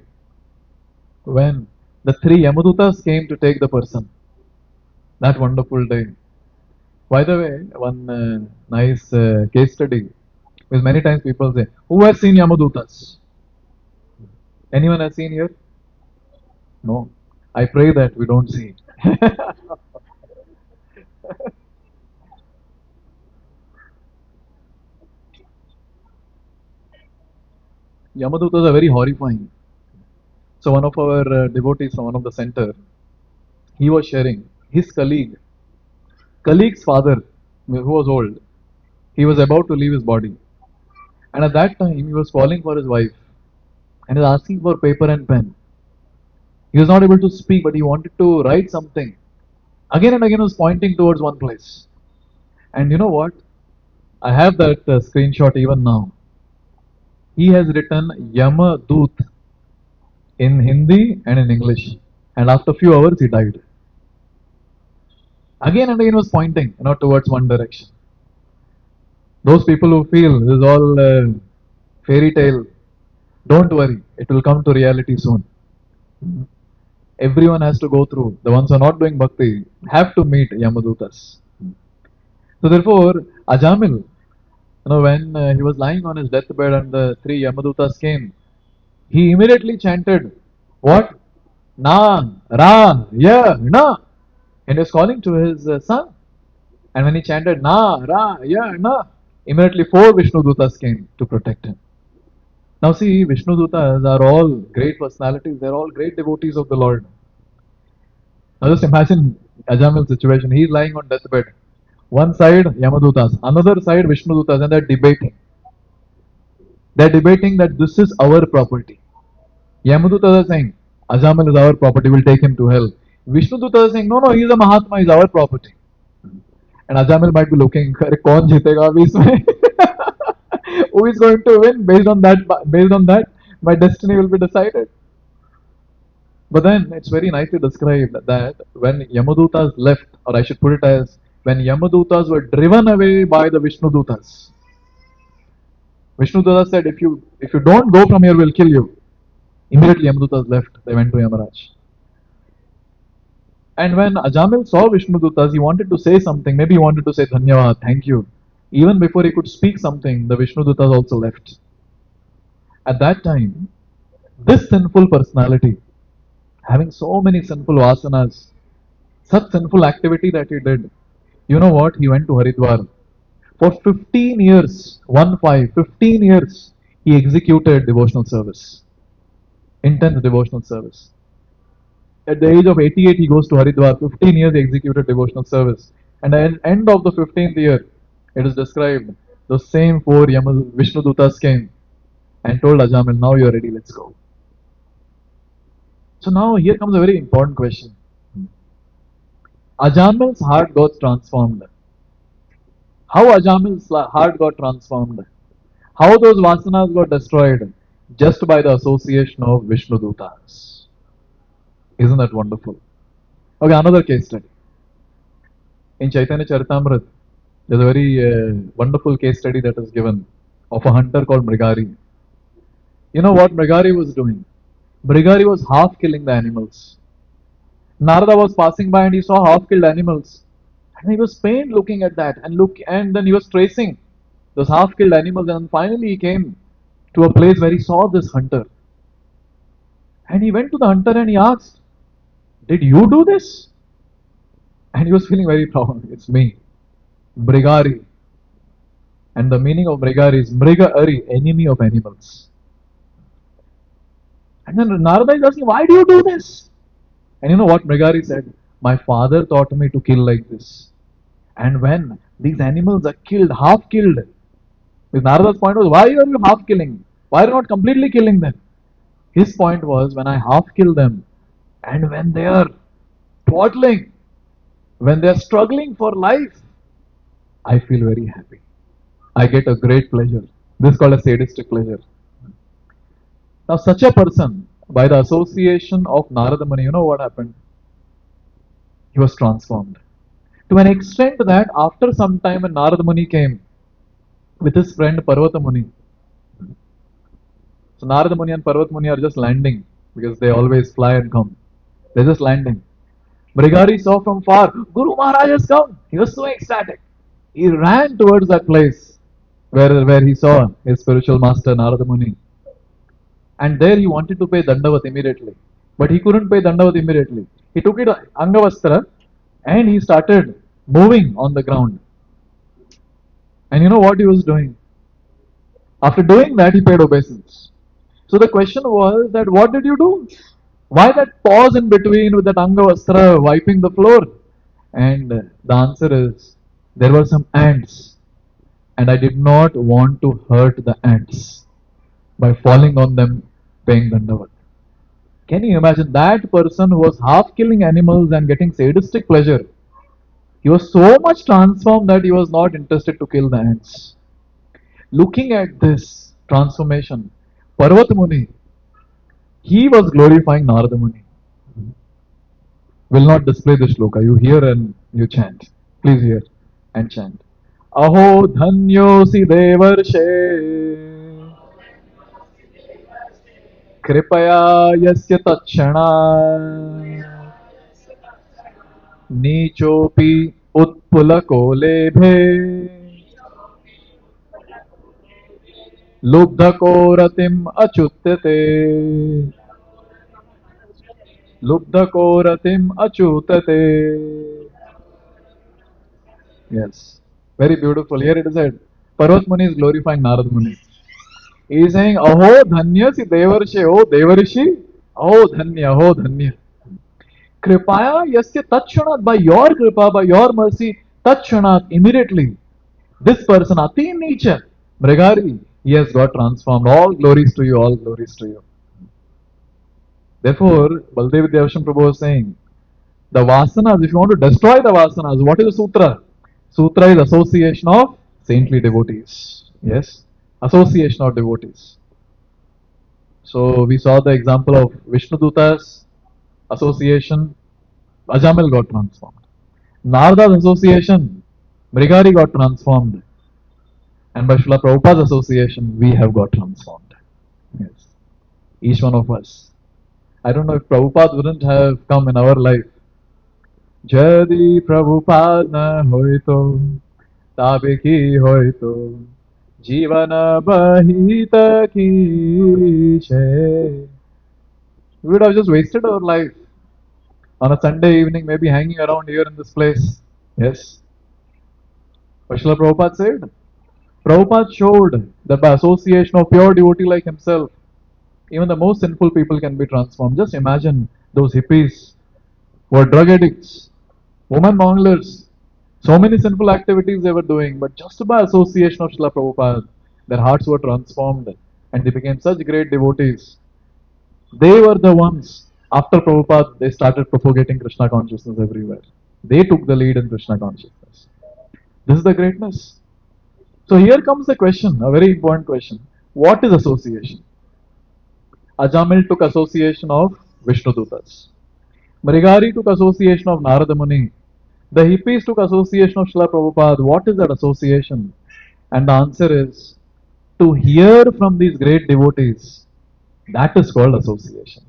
Speaker 1: when the three Yamadutas came to take the person, that wonderful day. By the way, one nice case study, because many times people say, who has seen Yamadutas? Anyone has seen here? No. I pray that we don't see. Yamadutas are very horrifying. So one of our devotees from one of the center, he was sharing his colleague's father, who was old, he was about to leave his body. And at that time, he was calling for his wife and was asking for paper and pen. He was not able to speak, but he wanted to write something. Again and again, he was pointing towards one place. And you know what? I have that screenshot even now. He has written Yama Doot in Hindi and in English. And after a few hours, he died. Again and again, he was pointing, towards one direction. Those people who feel this is all fairy tale, don't worry, it will come to reality soon. Everyone has to go through. The ones who are not doing bhakti have to meet Yamadutas. So therefore, Ajamil, when he was lying on his deathbed and the three Yamadutas came, he immediately chanted, what? Na, Ra, Ya, Na. And he was calling to his son. And when he chanted Na, Ra, Ya, Na, immediately four Vishnu Dutas came to protect him. Now see, Vishnu Dutas are all great personalities. They're all great devotees of the Lord. Now just imagine Ajamil's situation. He's lying on deathbed. One side Yamadutas, another side Vishnu Dutas, and they're debating. They're debating that this is our property. Yamadutas are saying, Ajamil is our property, we'll take him to hell. Vishnu Dutas are saying, no, no, he's a Mahatma, he's our property. And Ajamil might be looking, "Arey, kaun jeetega abhi isme?" Who is going to win? Based on that, my destiny will be decided. But then it's very nicely described that when Yamadutas left, or I should put it as when Yamadutas were driven away by the Vishnudutas, Vishnudutas said, if you don't go from here, we'll kill you. Immediately Yamadutas left. They went to Yamaraj. And when Ajamil saw Vishnudutas, he wanted to say something. Maybe he wanted to say Dhanyavad, thank you. Even before he could speak something, the Vishnudutas also left. At that time, this sinful personality, having so many sinful vasanas, Such sinful activity that he did. You know what? He went to Haridwar. For 15 years, 15 years, he executed devotional service, intense devotional service. At the age of 88, he goes to Haridwar. 15 years he executed devotional service. And at the end of the 15th year, it is described, the same four Vishnu Dutas came and told Ajamil, now you are ready, let's go. So now here comes a very important question. Ajamil's heart got transformed. How Ajamil's heart got transformed? How those vasanas got destroyed? Just by the association of Vishnu Dutas. Isn't that wonderful? Okay, another case study. In Chaitanya Charitamrita, there's a very wonderful case study that is given of a hunter called Mrigari. You know what Mrigari was doing? Mrigari was half killing the animals. Narada was passing by and he saw half killed animals. And he was pained looking at that and then he was tracing those half killed animals and finally he came to a place where he saw this hunter. And he went to the hunter and he asked, did you do this? And he was feeling very proud. It's me, Mrigari. And the meaning of Mrigari is Mriga Ari, enemy of animals. And then Narada is asking, why do you do this? And you know what Mrigari said? My father taught me to kill like this. And when these animals are killed, half killed, because Narada's point was, why are you half killing? Why are you not completely killing them? His point was, when I half kill them, and when they are toddling, when they are struggling for life, I feel very happy. I get a great pleasure. This is called a sadistic pleasure. Now, such a person, by the association of Narada Muni, you know what happened? He was transformed. To an extent that after some time when Narada Muni came with his friend Parvata Muni, so Narada Muni and Parvata Muni are just landing because they always fly and come. They're just landing. Brigari saw from far, Guru Maharaj has come. He was so ecstatic. He ran towards that place where he saw his spiritual master Narada Muni. And there he wanted to pay Dandavat immediately. But he couldn't pay Dandavat immediately. He took it Angavastra and he started moving on the ground. And you know what he was doing? After doing that, he paid obeisance. So the question was that what did you do? Why that pause in between with that Angavastra wiping the floor? And the answer is there were some ants, and I did not want to hurt the ants by falling on them paying Dandavat. Can you imagine that person who was half killing animals and getting sadistic pleasure? He was so much transformed that he was not interested to kill the ants. Looking at this transformation, Parvat Muni, he was glorifying Narada Muni. Will not display the shloka. You hear and you chant. Please hear and chant. Aho dhanyosi devarshe कृपया यस्य तत्क्षणा नीचोपि उत्पुलको लेभे लुब्धको रतिम अच्युत्यते लुब्धको रतिम अच्युतते. Yes, very beautiful. Here it is said, Parvat Muni is glorifying Narad Muni. He is saying, Aho dhanya si devarshe, oh devarishi, oh dhanya, oh dhanya. Kripaya yasya tatshanat, by your kripa, by your mercy, tatshanat, immediately. This person, Ati in nature, Mrigari, he has got transformed. All glories to you, all glories to you. Therefore, Baldev Devasham Prabhu was saying, the vasanas, if you want to destroy the vasanas, what is the sutra? Sutra is association of saintly devotees. Yes, association of devotees. So we saw the example of Vishnu Dutas association, Ajamil got transformed. Narada's association, Mrigari got transformed. And by Srila Prabhupada's association, we have got transformed. Yes, each one of us. I don't know if Prabhupada wouldn't have come in our life. Jadi Prabhupada na hoito, tabe ki hoito, jivana bahita ki she. We would have just wasted our life. on a Sunday evening, maybe hanging around here in this place. Yes. What Srila Prabhupada said? Prabhupada showed that by association of pure devotee like himself, even the most sinful people can be transformed. Just imagine those hippies who were drug addicts, woman monglers, so many sinful activities they were doing, but just by association of Srila Prabhupada, their hearts were transformed and they became such great devotees. They were the ones, after Prabhupada, they started propagating Krishna consciousness everywhere. They took the lead in Krishna consciousness. This is the greatness. So here comes the question, a very important question. What is association? Ajamil took association of Vishnudutas. Mrigari took association of Narada Muni. The hippies took association of Srila Prabhupada. What is that association? And the answer is to hear from these great devotees. That is called association.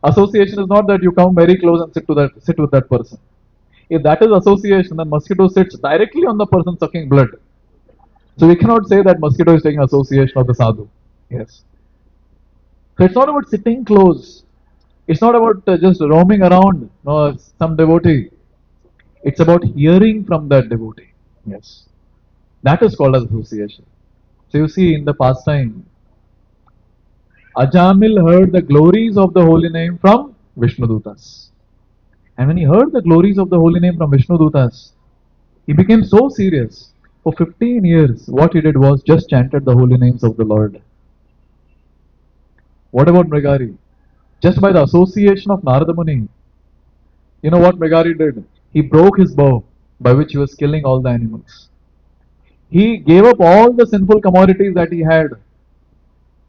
Speaker 1: Association is not that you come very close and sit with that person. If that is association, then mosquito sits directly on the person sucking blood. So we cannot say that mosquito is taking association of the sadhu. Yes. So it's not about sitting close. It's not about just roaming around, no, some devotee. It's about hearing from that devotee. Yes. That is called as association. So you see, in the pastime, Ajamil heard the glories of the holy name from Vishnudutas. And when he heard the glories of the holy name from Vishnudutas, he became so serious. For 15 years, what he did was just chanted the holy names of the Lord. What about Mrigari? Just by the association of Narada Muni, you know what Mrigari did? He broke his bow by which he was killing all the animals. He gave up all the sinful commodities that he had,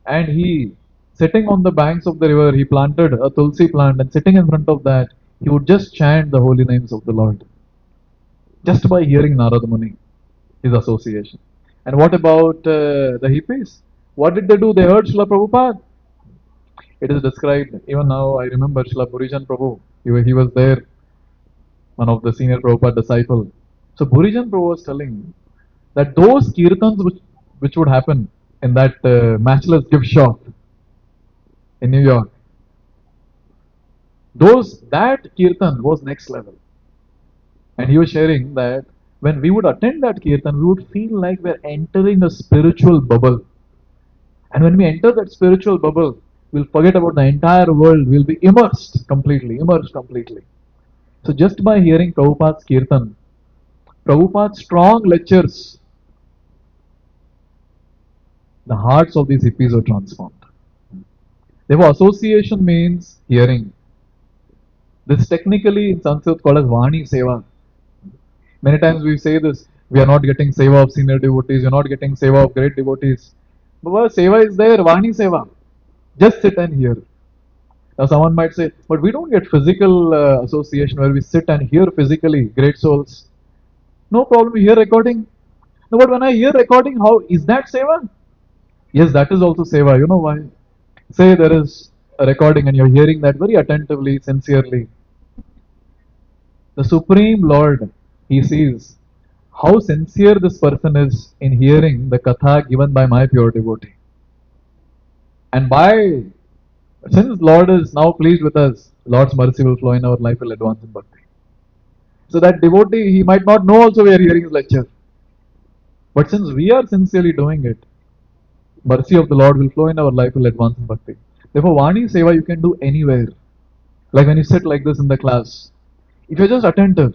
Speaker 1: and he, sitting on the banks of the river, he planted a tulsi plant, and sitting in front of that, he would just chant the holy names of the Lord. Just by hearing Narada Muni, his association. And what about the hippies? What did they do? They heard Srila Prabhupada. It is described, even now I remember Srila Burijan Prabhu. He was there, one of the senior Prabhupada disciple. So Burijan Prabhu was telling that those kirtans which would happen in that matchless gift shop in New York, that kirtan was next level. And he was sharing that when we would attend that kirtan, we would feel like we're entering a spiritual bubble. And when we enter that spiritual bubble, we'll forget about the entire world. We'll be immersed completely, immersed completely. So just by hearing Prabhupada's kirtan, Prabhupada's strong lectures, the hearts of these hippies were transformed. Therefore, association means hearing. This technically in Sanskrit called as Vani Seva. Many times we say this, we are not getting Seva of senior devotees, we are not getting Seva of great devotees. But Seva is there, Vani Seva. Just sit and hear. Now someone might say, but we don't get physical association where we sit and hear physically great souls. No problem, we hear recording. No, but when I hear recording, how is that seva? Yes, that is also seva. You know why? Say there is a recording and you're hearing that very attentively, sincerely. The Supreme Lord, He sees how sincere this person is in hearing the katha given by my pure devotee. And since Lord is now pleased with us, Lord's mercy will flow in our life, will advance in bhakti. So that devotee, he might not know also we are hearing his lecture. But since we are sincerely doing it, mercy of the Lord will flow in our life, will advance in bhakti. Therefore, Vani Seva you can do anywhere. Like when you sit like this in the class. If you're just attentive,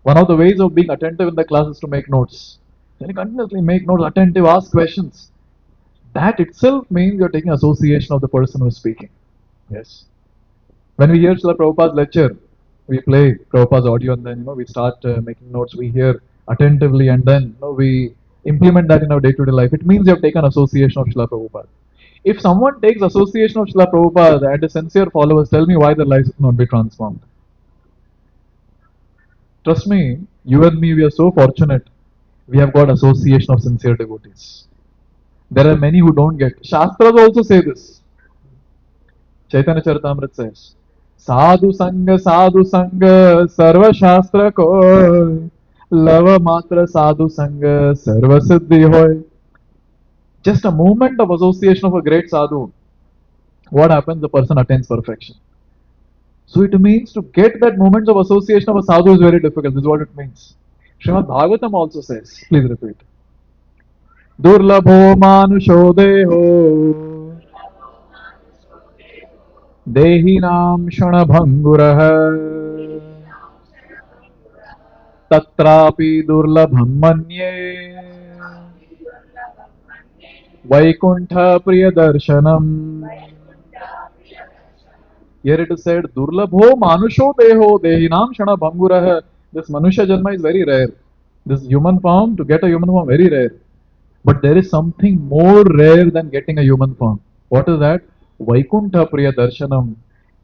Speaker 1: one of the ways of being attentive in the class is to make notes. Then you continuously make notes, attentive, ask questions. That itself means you're taking association of the person who is speaking. Yes. When we hear Srila Prabhupada's lecture, we play Prabhupada's audio and then we start making notes. We hear attentively and then we implement that in our day-to-day life. It means you have taken association of Srila Prabhupada. If someone takes association of Srila Prabhupada and is sincere followers, tell me why their lives will not be transformed. Trust me, you and me, we are so fortunate. We have got association of sincere devotees. There are many who don't get. Shastras also say this. Chaitanya Charitamrita says, Sadhu Sangha, Sarva Shastra Koi, Lava Matra Sadhu Sangha, Sarva Siddhi Hoy. Just a moment of association of a great sadhu, what happens? The person attains perfection. So it means to get that moments of association of a sadhu is very difficult. This is what it means. Srimad Bhagavatam also says, please repeat. Durlabho manusho deho dehinam shanabhangurah tatrapi durlabham manye vaikuntha priyadarshanam. Here it is said, Durlabho manusho deho dehinam shana bhangurah. This manusha janma is very rare. This human form, to get a human form, very rare. But there is something more rare than getting a human form. What is that? Vaikuntha Priya Darshanam.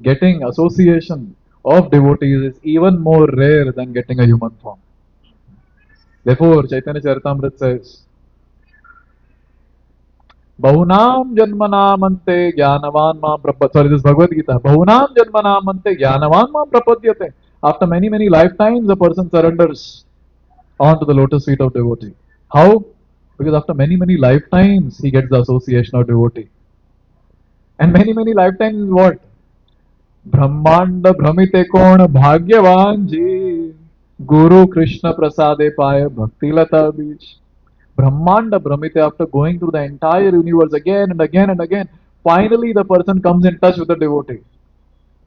Speaker 1: Getting association of devotees is even more rare than getting a human form. Therefore, Chaitanya Charitamrita says, Bahunam Janmanamante Jnanavan Mam Prapadyate. Sorry, this is Bhagavad Gita. Bahunam Janmanamante Jnanavan Mam Prapadyate. After many, many lifetimes, a person surrenders onto the lotus feet of devotee. How? Because after many, many lifetimes, he gets the association of devotee. And many, many lifetimes is what? ब्रह्मांड भ्रमिते कौन भाग्यवान जी Guru Krishna Prasade Paya Bhakti Lata Beach. Brahmanda Brahmite, after going through the entire universe again and again and again, finally the person comes in touch with the devotee.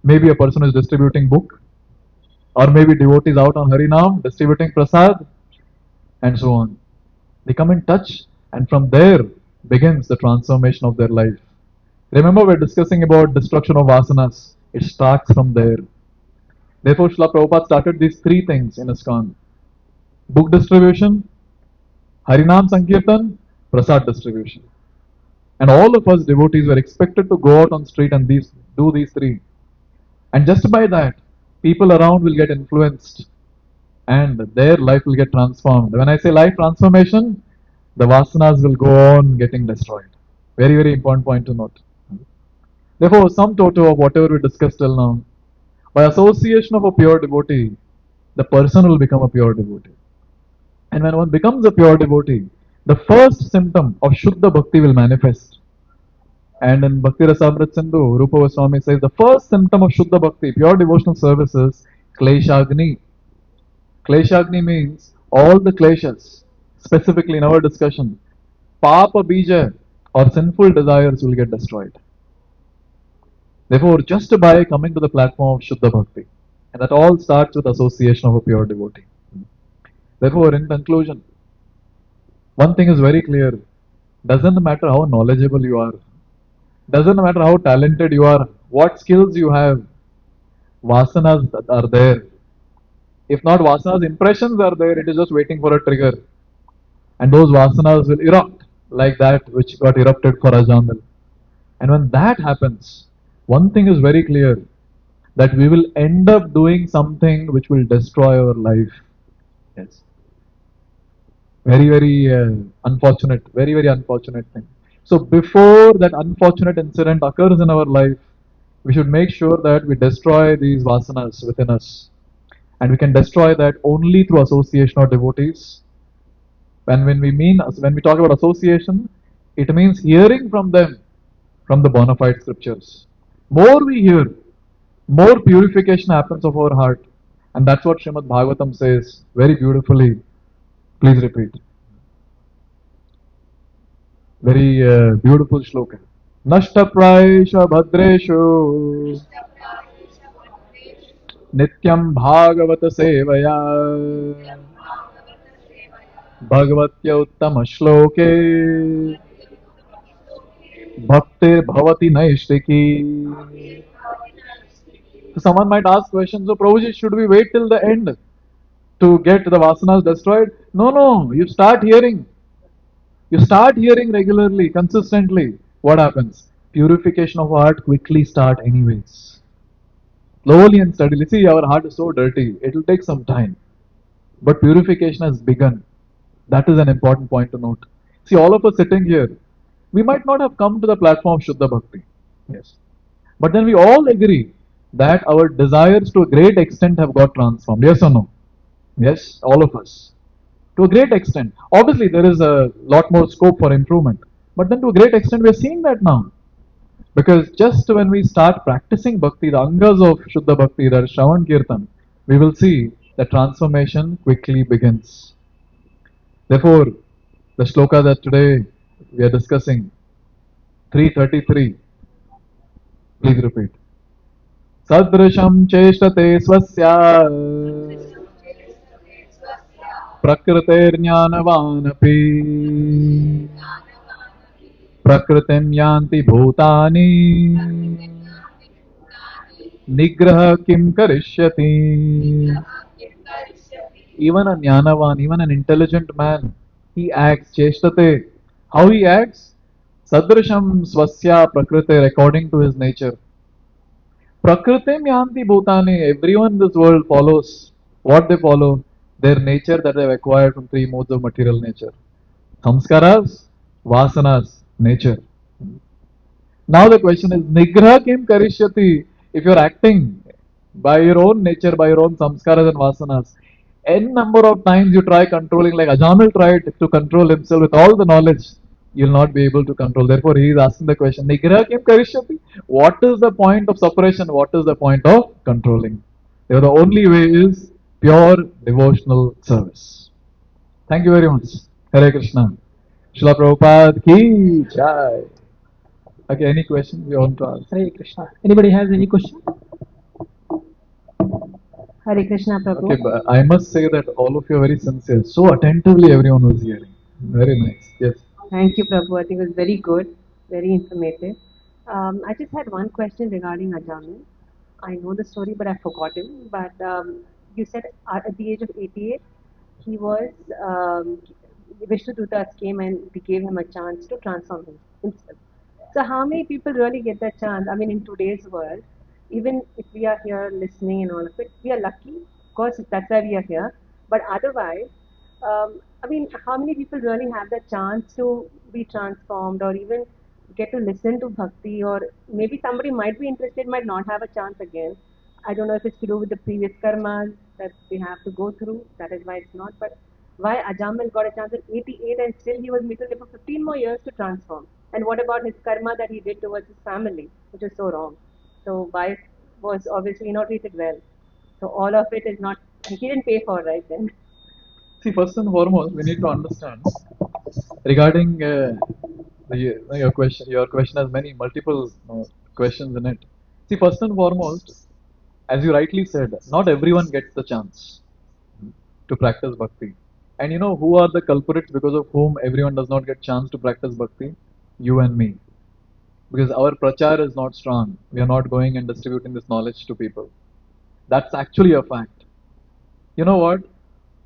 Speaker 1: Maybe a person is distributing book, or maybe devotees out on Harinam distributing prasad, and so on. They come in touch, and from there begins the transformation of their life. Remember, we're discussing about destruction of vasanas. It starts from there. Therefore, Srila Prabhupada started these three things in ISKCON: book distribution, Harinam Sankirtan, Prasad distribution. And all of us devotees were expected to go out on street and do these three. And just by that, people around will get influenced and their life will get transformed. When I say life transformation, the vasanas will go on getting destroyed. Very, very important point to note. Therefore, sum total of whatever we discussed till now, by association of a pure devotee, the person will become a pure devotee. And when one becomes a pure devotee, the first symptom of Shuddha Bhakti will manifest. And in Bhakti Rasamrit Sindhu, Rupa Goswami says the first symptom of Shuddha Bhakti, pure devotional service, is Kleshagni. Kleshagni means all the kleshas, specifically in our discussion, Papa Bija or sinful desires will get destroyed. Therefore, just by coming to the platform of Shuddha Bhakti, and that all starts with association of a pure devotee. Therefore, in conclusion, one thing is very clear: doesn't matter how knowledgeable you are, doesn't matter how talented you are, what skills you have, vasanas are there. If not vasanas, impressions are there. It is just waiting for a trigger, and those vasanas will erupt like that which got erupted for Ajamil. And when that happens, one thing is very clear: that we will end up doing something which will destroy our life. Yes. Very, very unfortunate, very, very unfortunate thing. So before that unfortunate incident occurs in our life, we should make sure that we destroy these vasanas within us. And we can destroy that only through association of devotees. And when we talk about association, it means hearing from them, from the bona fide scriptures. More we hear, more purification happens of our heart. And that's what Srimad Bhagavatam says very beautifully. Please repeat. Very beautiful shloka. Nashtapraisha bhadreshu nityam bhagavata sevaya bhagavatya uttama shloke bhaktir bhavati naishtiki. So someone might ask questions, so Prabhuji, should we wait till the end to get the vasanas destroyed? No, no, you start hearing. You start hearing regularly, consistently. What happens? Purification of heart quickly start anyways. Slowly and steadily. See, our heart is so dirty. It will take some time. But purification has begun. That is an important point to note. See, all of us sitting here, we might not have come to the platform of Shuddha Bhakti. Yes. But then we all agree that our desires to a great extent have got transformed. Yes or no? Yes, all of us. To a great extent. Obviously, there is a lot more scope for improvement. But then to a great extent, we are seeing that now. Because just when we start practicing bhakti, the angas of Shuddha Bhakti, that is Shravan Kirtan, we will see the transformation quickly begins. Therefore, the shloka that today we are discussing, 333, please repeat. Sadrisham cheshtate swasya प्रकृतेर्ज्ञानवानपि प्रकृतिं यान्ति भूतानि निग्रह किं करिष्यति. Even a jnanavan, even an intelligent man, he acts cheshtate. How he acts? Sadrisham swasya prakrite, according to his nature. Prakritim yanti bhutani. Everyone in this world follows what they follow, their nature that they've acquired from three modes of material nature. Samskaras, vasanas, nature. Now the question is, Nigraha kim karishyati? If you're acting by your own nature, by your own samskaras and vasanas, n number of times you try controlling, like Ajamil tried to control himself with all the knowledge, you'll not be able to control. Therefore, he is asking the question, Nigraha kim karishyati? What is the point of suppression? What is the point of controlling? The only way is pure devotional service. Thank you very much. Hare Krishna. Srila Prabhupada ki jai. Okay, any questions you want to ask?
Speaker 4: Hare Krishna. Anybody has any question?
Speaker 2: Hare Krishna, Prabhu.
Speaker 1: Okay, but I must say that all of you are very sincere. So attentively everyone was hearing. Very nice. Yes.
Speaker 2: Thank you, Prabhu. I think it was very good, very informative. I just had one question regarding Ajami. I know the story, but I've forgotten. But you said at the age of 88, he was Vishnudutas came and we gave him a chance to transform himself. So how many people really get that chance? I mean, in today's world, even if we are here listening and all of it, we are lucky. Of course, that's why we are here. But otherwise, I mean, how many people really have the chance to be transformed or even get to listen to bhakti? Or maybe somebody might be interested, might not have a chance again. I don't know if it's to do with the previous karmas that they have to go through. That is why it's not. But why Ajamil got a chance at 88 and still he was meeting for 15 more years to transform? And what about his karma that he did towards his family, which is so wrong? So wife was obviously not treated well. So all of it is not, he didn't pay for, right then.
Speaker 1: See, first and foremost, we need to understand regarding your question. Your question has many multiple questions in it. See, first and foremost, as you rightly said, not everyone gets the chance to practice bhakti. And you know who are the culprits because of whom everyone does not get chance to practice bhakti? You and me. Because our prachar is not strong. We are not going and distributing this knowledge to people. That's actually a fact. You know what?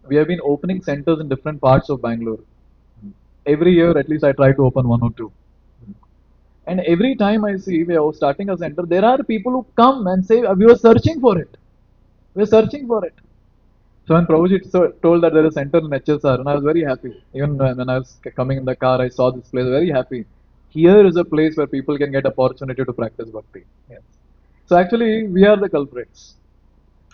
Speaker 1: We have been opening centers in different parts of Bangalore. Every year, at least I try to open one or two. And every time I see we are starting a center, there are people who come and say, we were searching for it. We were searching for it. So when Prabhuji told that there is a center in HSR, and I was very happy. Even when I was coming in the car, I saw this place, very happy. Here is a place where people can get opportunity to practice bhakti. Yes. So actually, we are the culprits.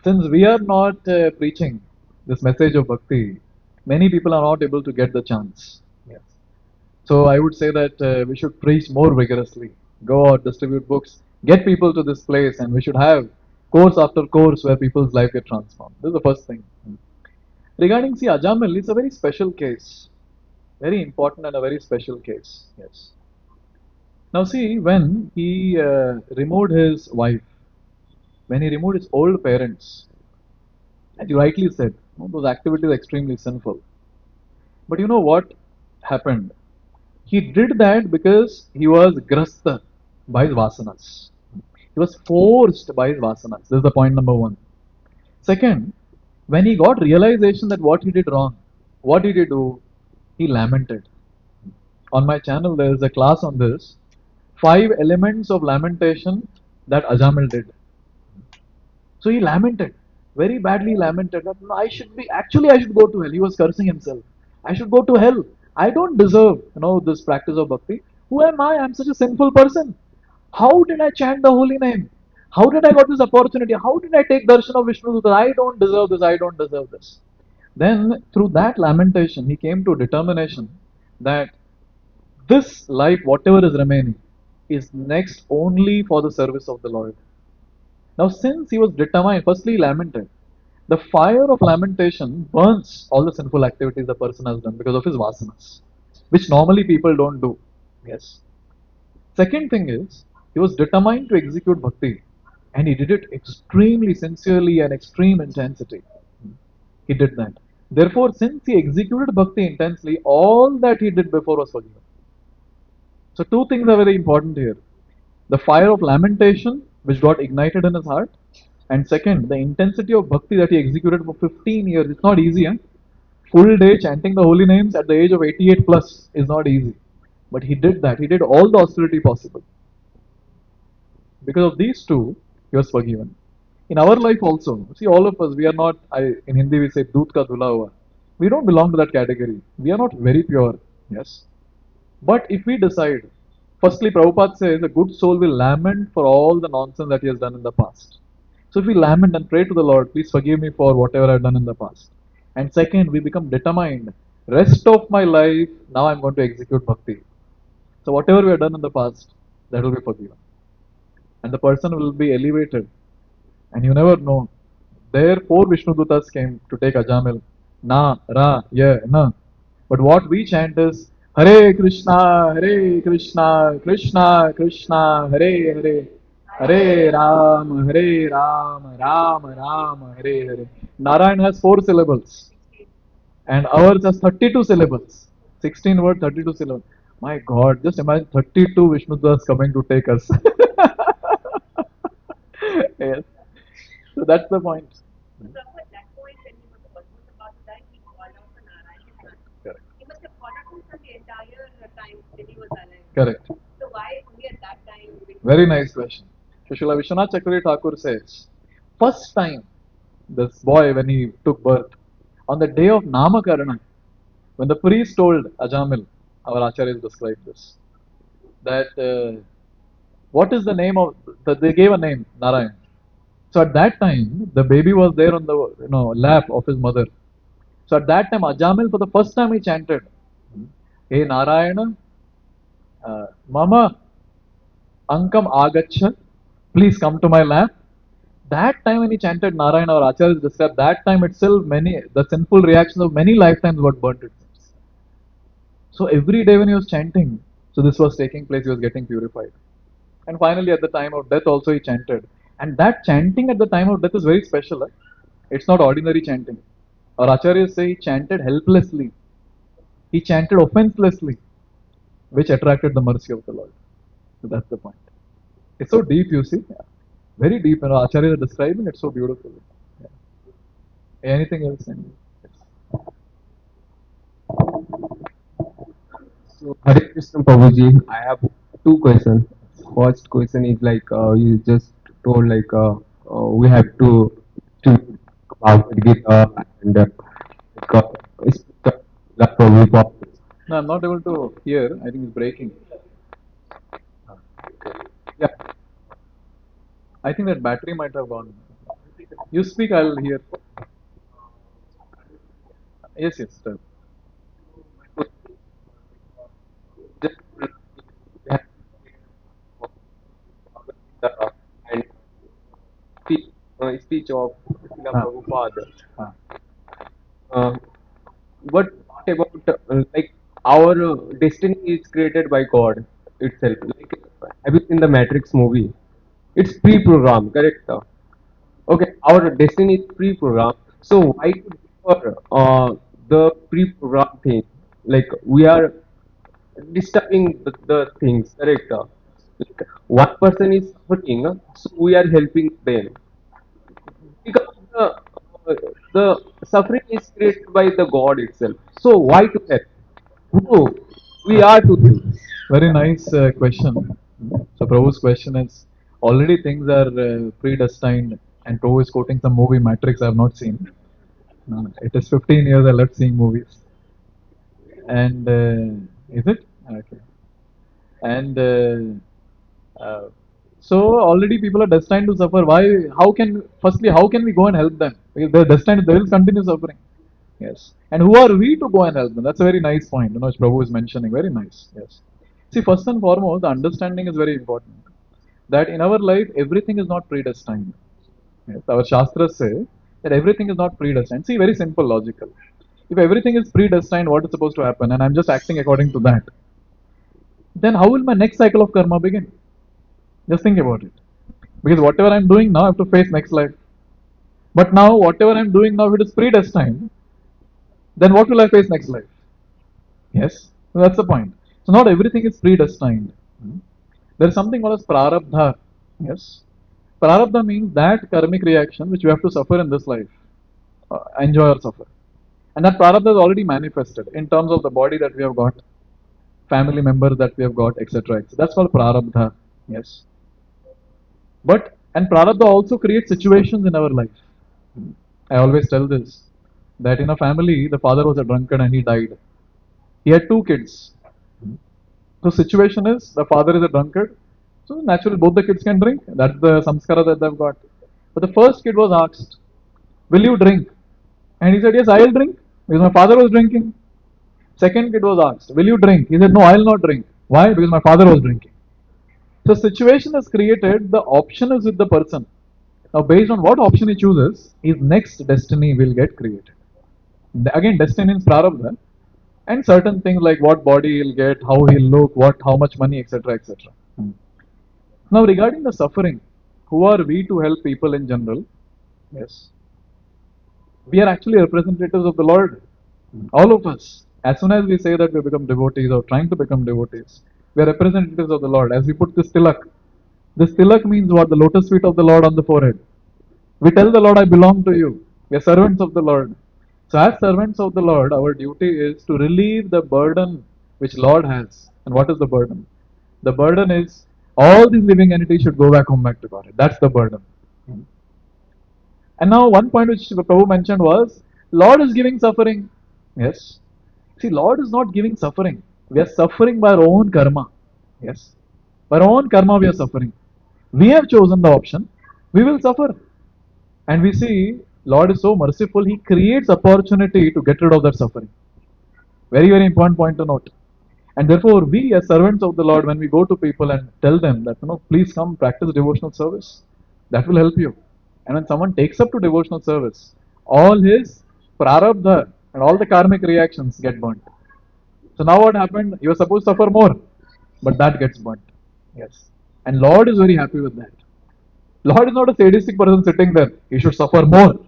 Speaker 1: Since we are not preaching this message of bhakti, many people are not able to get the chance. Yes. So I would say that we should preach more vigorously. Go out, distribute books, get people to this place, and we should have course after course where people's life get transformed. This is the first thing. Regarding see Ajamil, it's a very special case, very important and a very special case. Yes. Now see, when he removed his wife, when he removed his old parents, as you rightly said, those activities are extremely sinful. But you know what happened? He did that because he was grasta by his vasanas. He was forced by his vasanas. This is the point number one. Second, when he got realization that what he did wrong, what did he do? He lamented. On my channel, there is a class on this. 5 elements of lamentation that Ajamil did. So he lamented, very badly lamented that "No, I should be actually I should go to hell." He was cursing himself. I should go to hell. I don't deserve, this practice of bhakti. Who am I? I'm such a sinful person. How did I chant the holy name? How did I got this opportunity? How did I take darshan of Vishnu? I don't deserve this. I don't deserve this. Then through that lamentation, he came to determination that this life, whatever is remaining, is next only for the service of the Lord. Now, since he was determined, firstly, he lamented. The fire of lamentation burns all the sinful activities the person has done because of his vasanas, which normally people don't do. Yes. Second thing is, he was determined to execute bhakti, and he did it extremely sincerely and extreme intensity. He did that. Therefore, since he executed bhakti intensely, all that he did before was forgiven. So, two things are very important here: the fire of lamentation, which got ignited in his heart, and second, the intensity of bhakti that he executed for 15 years. It's not easy, eh? Full day chanting the holy names at the age of 88 plus is not easy. But he did that. He did all the austerity possible. Because of these two, he was forgiven. In our life also, see, all of us, we are not, in Hindi we say, Doot ka dhula hua. We don't belong to that category. We are not very pure, yes. But if we decide, firstly, Prabhupada says, a good soul will lament for all the nonsense that he has done in the past. So if we lament and pray to the Lord, please forgive me for whatever I've done in the past. And second, we become determined, rest of my life, now I'm going to execute bhakti. So whatever we have done in the past, that will be forgiven. And the person will be elevated. And you never know. There, four Vishnudutas came to take Ajamil. Na, Ra, Ya, Na. But what we chant is Hare Krishna, Hare Krishna, Krishna Krishna, Hare Hare, Hare Ram, Hare Ram, Ram Ram, Hare Hare. Narayan has four syllables, and ours has 32 syllables. 16 words, 32 syllables. My God, just imagine 32 Vishnudutas coming to take us. Yes. So that's the point. Correct. Correct. Very nice question. Srila Vishwanath Chakravarti Thakur says, first time this boy, when he took birth, on the day of Namakarana, when the priest told Ajamil, our acharyas described this, that what is the name of, that they gave a name, Narayan. So at that time, the baby was there on the lap of his mother. So at that time, Ajamil, for the first time, he chanted, Hey Narayana, Mama Ankam Agacha, please come to my lap. That time when he chanted Narayana or Acharya described, that time itself the sinful reactions of many lifetimes got burnt itself. So every day when he was chanting, so this was taking place, he was getting purified. And finally at the time of death also he chanted. And that chanting at the time of death is very special. It's not ordinary chanting. Our acharyas say he chanted helplessly. He chanted offenselessly, which attracted the mercy of the Lord. So that's the point. It's so deep, you see. Very deep, and Acharya is describing it so beautifully. Yeah. Anything else? Yes.
Speaker 5: So, Hare Krishna Prabhuji, I have two questions. First question is like you just told we have to about Gita and like, speak of the Prabhupada.
Speaker 1: No, I'm not able to hear. I think it's breaking.
Speaker 5: Yeah,
Speaker 1: I think that battery might have gone. You speak, I'll hear. Yes, yes. Sir.
Speaker 5: just we have Gita and speech, speech of Srila
Speaker 1: Ah,
Speaker 5: Prabhupada.
Speaker 1: ah.
Speaker 5: Uh, what about like our destiny is created by God itself? Like, have you seen the Matrix movie? It's pre-programmed, correct? Okay, our destiny is pre-programmed. So why to differ the pre-programmed thing? Like we are disturbing the things, correct? Like one person is suffering, so we are helping them because the suffering is created by the God itself. So why to help? Who we are to help?
Speaker 1: Very nice question. So Prabhu's question is already things are predestined, and Prabhu is quoting some movie Matrix I have not seen. It is 15 years I left seeing movies. And is it? Okay. And so already people are destined to suffer. Why? How can, firstly, how can we go and help them? Because they're destined, they will continue suffering. Yes. And who are we to go and help them? That's a very nice point, which Prabhu is mentioning. Very nice. Yes. See, first and foremost, the understanding is very important. That in our life, everything is not predestined. Yes, our Shastras say that everything is not predestined. See, very simple, logical. If everything is predestined, what is supposed to happen, and I'm just acting according to that, then how will my next cycle of karma begin? Just think about it. Because whatever I'm doing now, I have to face next life. But now, whatever I'm doing now, if it is predestined, then what will I face next life? Yes, so that's the point. So not everything is predestined. There is something called as prarabdha. Yes, prarabdha means that karmic reaction which we have to suffer in this life, enjoy or suffer, and that prarabdha is already manifested in terms of the body that we have got, family members that we have got, etc. etc. That's called prarabdha. Yes, but and prarabdha also creates situations in our life. I always tell this that in a family, the father was a drunkard and he died. He had two kids. So situation is the father is a drunkard. So naturally both the kids can drink. That's the samskara that they've got. But the first kid was asked, "Will you drink?" And he said, "Yes, I'll drink because my father was drinking." Second kid was asked, "Will you drink?" He said, "No, I'll not drink." Why? Because my father was drinking. So situation is created. The option is with the person. Now, based on what option he chooses, his next destiny will get created. Again, destiny is prarabdha, and certain things like what body he'll get, how he'll look, how much money, etc., etc. Now, regarding the suffering, who are we to help people in general? Yes, we are actually representatives of the Lord. All of us. As soon as we say that we become devotees or trying to become devotees, we are representatives of the Lord. As we put this tilak means what? The lotus feet of the Lord on the forehead. We tell the Lord, I belong to you. We are servants of the Lord. So, as servants of the Lord, our duty is to relieve the burden which Lord has. And what is the burden? The burden is all these living entities should go back home back to God. That's the burden. And now one point which Prabhu mentioned was Lord is giving suffering. Yes. See, Lord is not giving suffering. We are suffering by our own karma. Yes. By our own karma we are suffering. We have chosen the option. We will suffer. And we see Lord is so merciful, He creates opportunity to get rid of that suffering. Very, very important point to note. And therefore, we as servants of the Lord, when we go to people and tell them that, please come practice devotional service, that will help you. And when someone takes up to devotional service, all his prarabdha and all the karmic reactions get burnt. So now what happened? You are supposed to suffer more, but that gets burnt. Yes. And Lord is very happy with that. Lord is not a sadistic person sitting there. He should suffer more.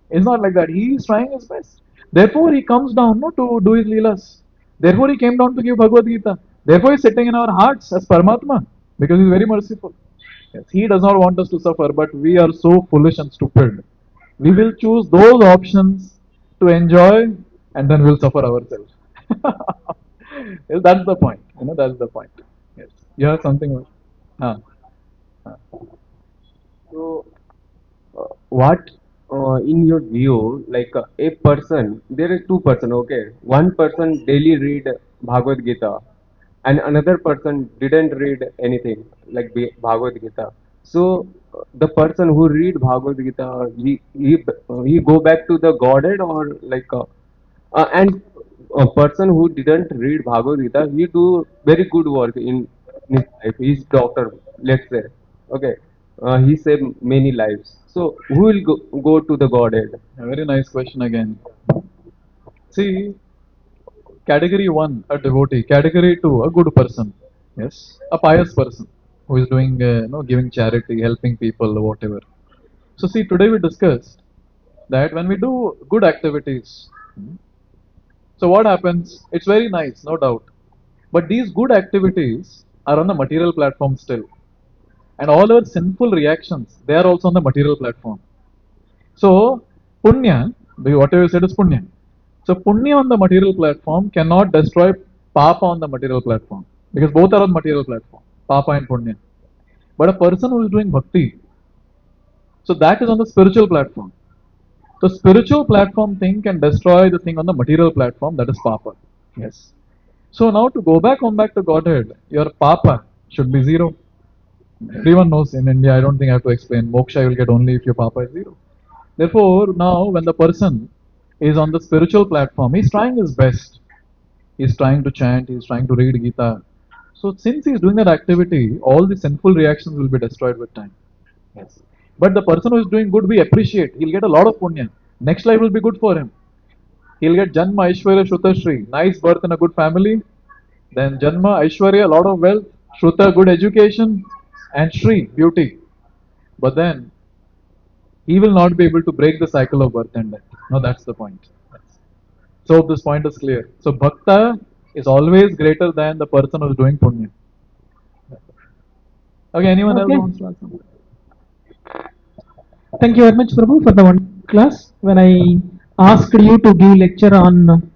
Speaker 1: It's not like that. He is trying his best. Therefore, he comes down to do his leelas. Therefore, he came down to give Bhagavad Gita. Therefore, he is sitting in our hearts as Paramatma because he is very merciful. Yes, he does not want us to suffer, but we are so foolish and stupid. We will choose those options to enjoy and then we'll suffer ourselves. Yes, that's the point. That's the point. Yes. You have something. Ah, ah.
Speaker 5: So, what in your view, like a person, there is two person, okay? One person daily read Bhagavad Gita, and another person didn't read anything like Bhagavad Gita. So the person who read Bhagavad Gita, he go back to the Godhead or like and a person who didn't read Bhagavad Gita, he do very good work in his life. He's doctor, let's say. Okay, he saved many lives. So who will go to the Godhead?
Speaker 1: A very nice question again. See, category one, a devotee. Category two, a good person. Yes, a pious person who is doing, giving charity, helping people, whatever. So, see, today we discussed that when we do good activities, so what happens? It's very nice, no doubt. But these good activities are on the material platform still. And all our sinful reactions, they are also on the material platform. So, punya, whatever you said is punya. So, punya on the material platform cannot destroy papa on the material platform because both are on material platform, papa and punya. But a person who is doing bhakti, so that is on the spiritual platform. So, spiritual platform thing can destroy the thing on the material platform, that is papa. Yes. So, now to go back, come back to Godhead, your papa should be zero. Everyone knows in India, I don't think I have to explain. Moksha you will get only if your papa is zero. Therefore, now when the person is on the spiritual platform, he's trying his best. He's trying to chant, he's trying to read Gita. So since he's doing that activity, all the sinful reactions will be destroyed with time. Yes. But the person who is doing good, we appreciate. He'll get a lot of punya. Next life will be good for him. He'll get Janma, Aishwarya, Shruta, Shri. Nice birth in a good family. Then Janma, Aishwarya, a lot of wealth. Shruta, good education. And Shri, beauty. But then he will not be able to break the cycle of birth and death. No, that's the point. Yes. So this point is clear. So Bhakta is always greater than the person who is doing punya. Okay, anyone else
Speaker 4: Okay.
Speaker 1: wants to ask something?
Speaker 4: Thank you very much, Prabhu, for the one class. When I asked you to give lecture on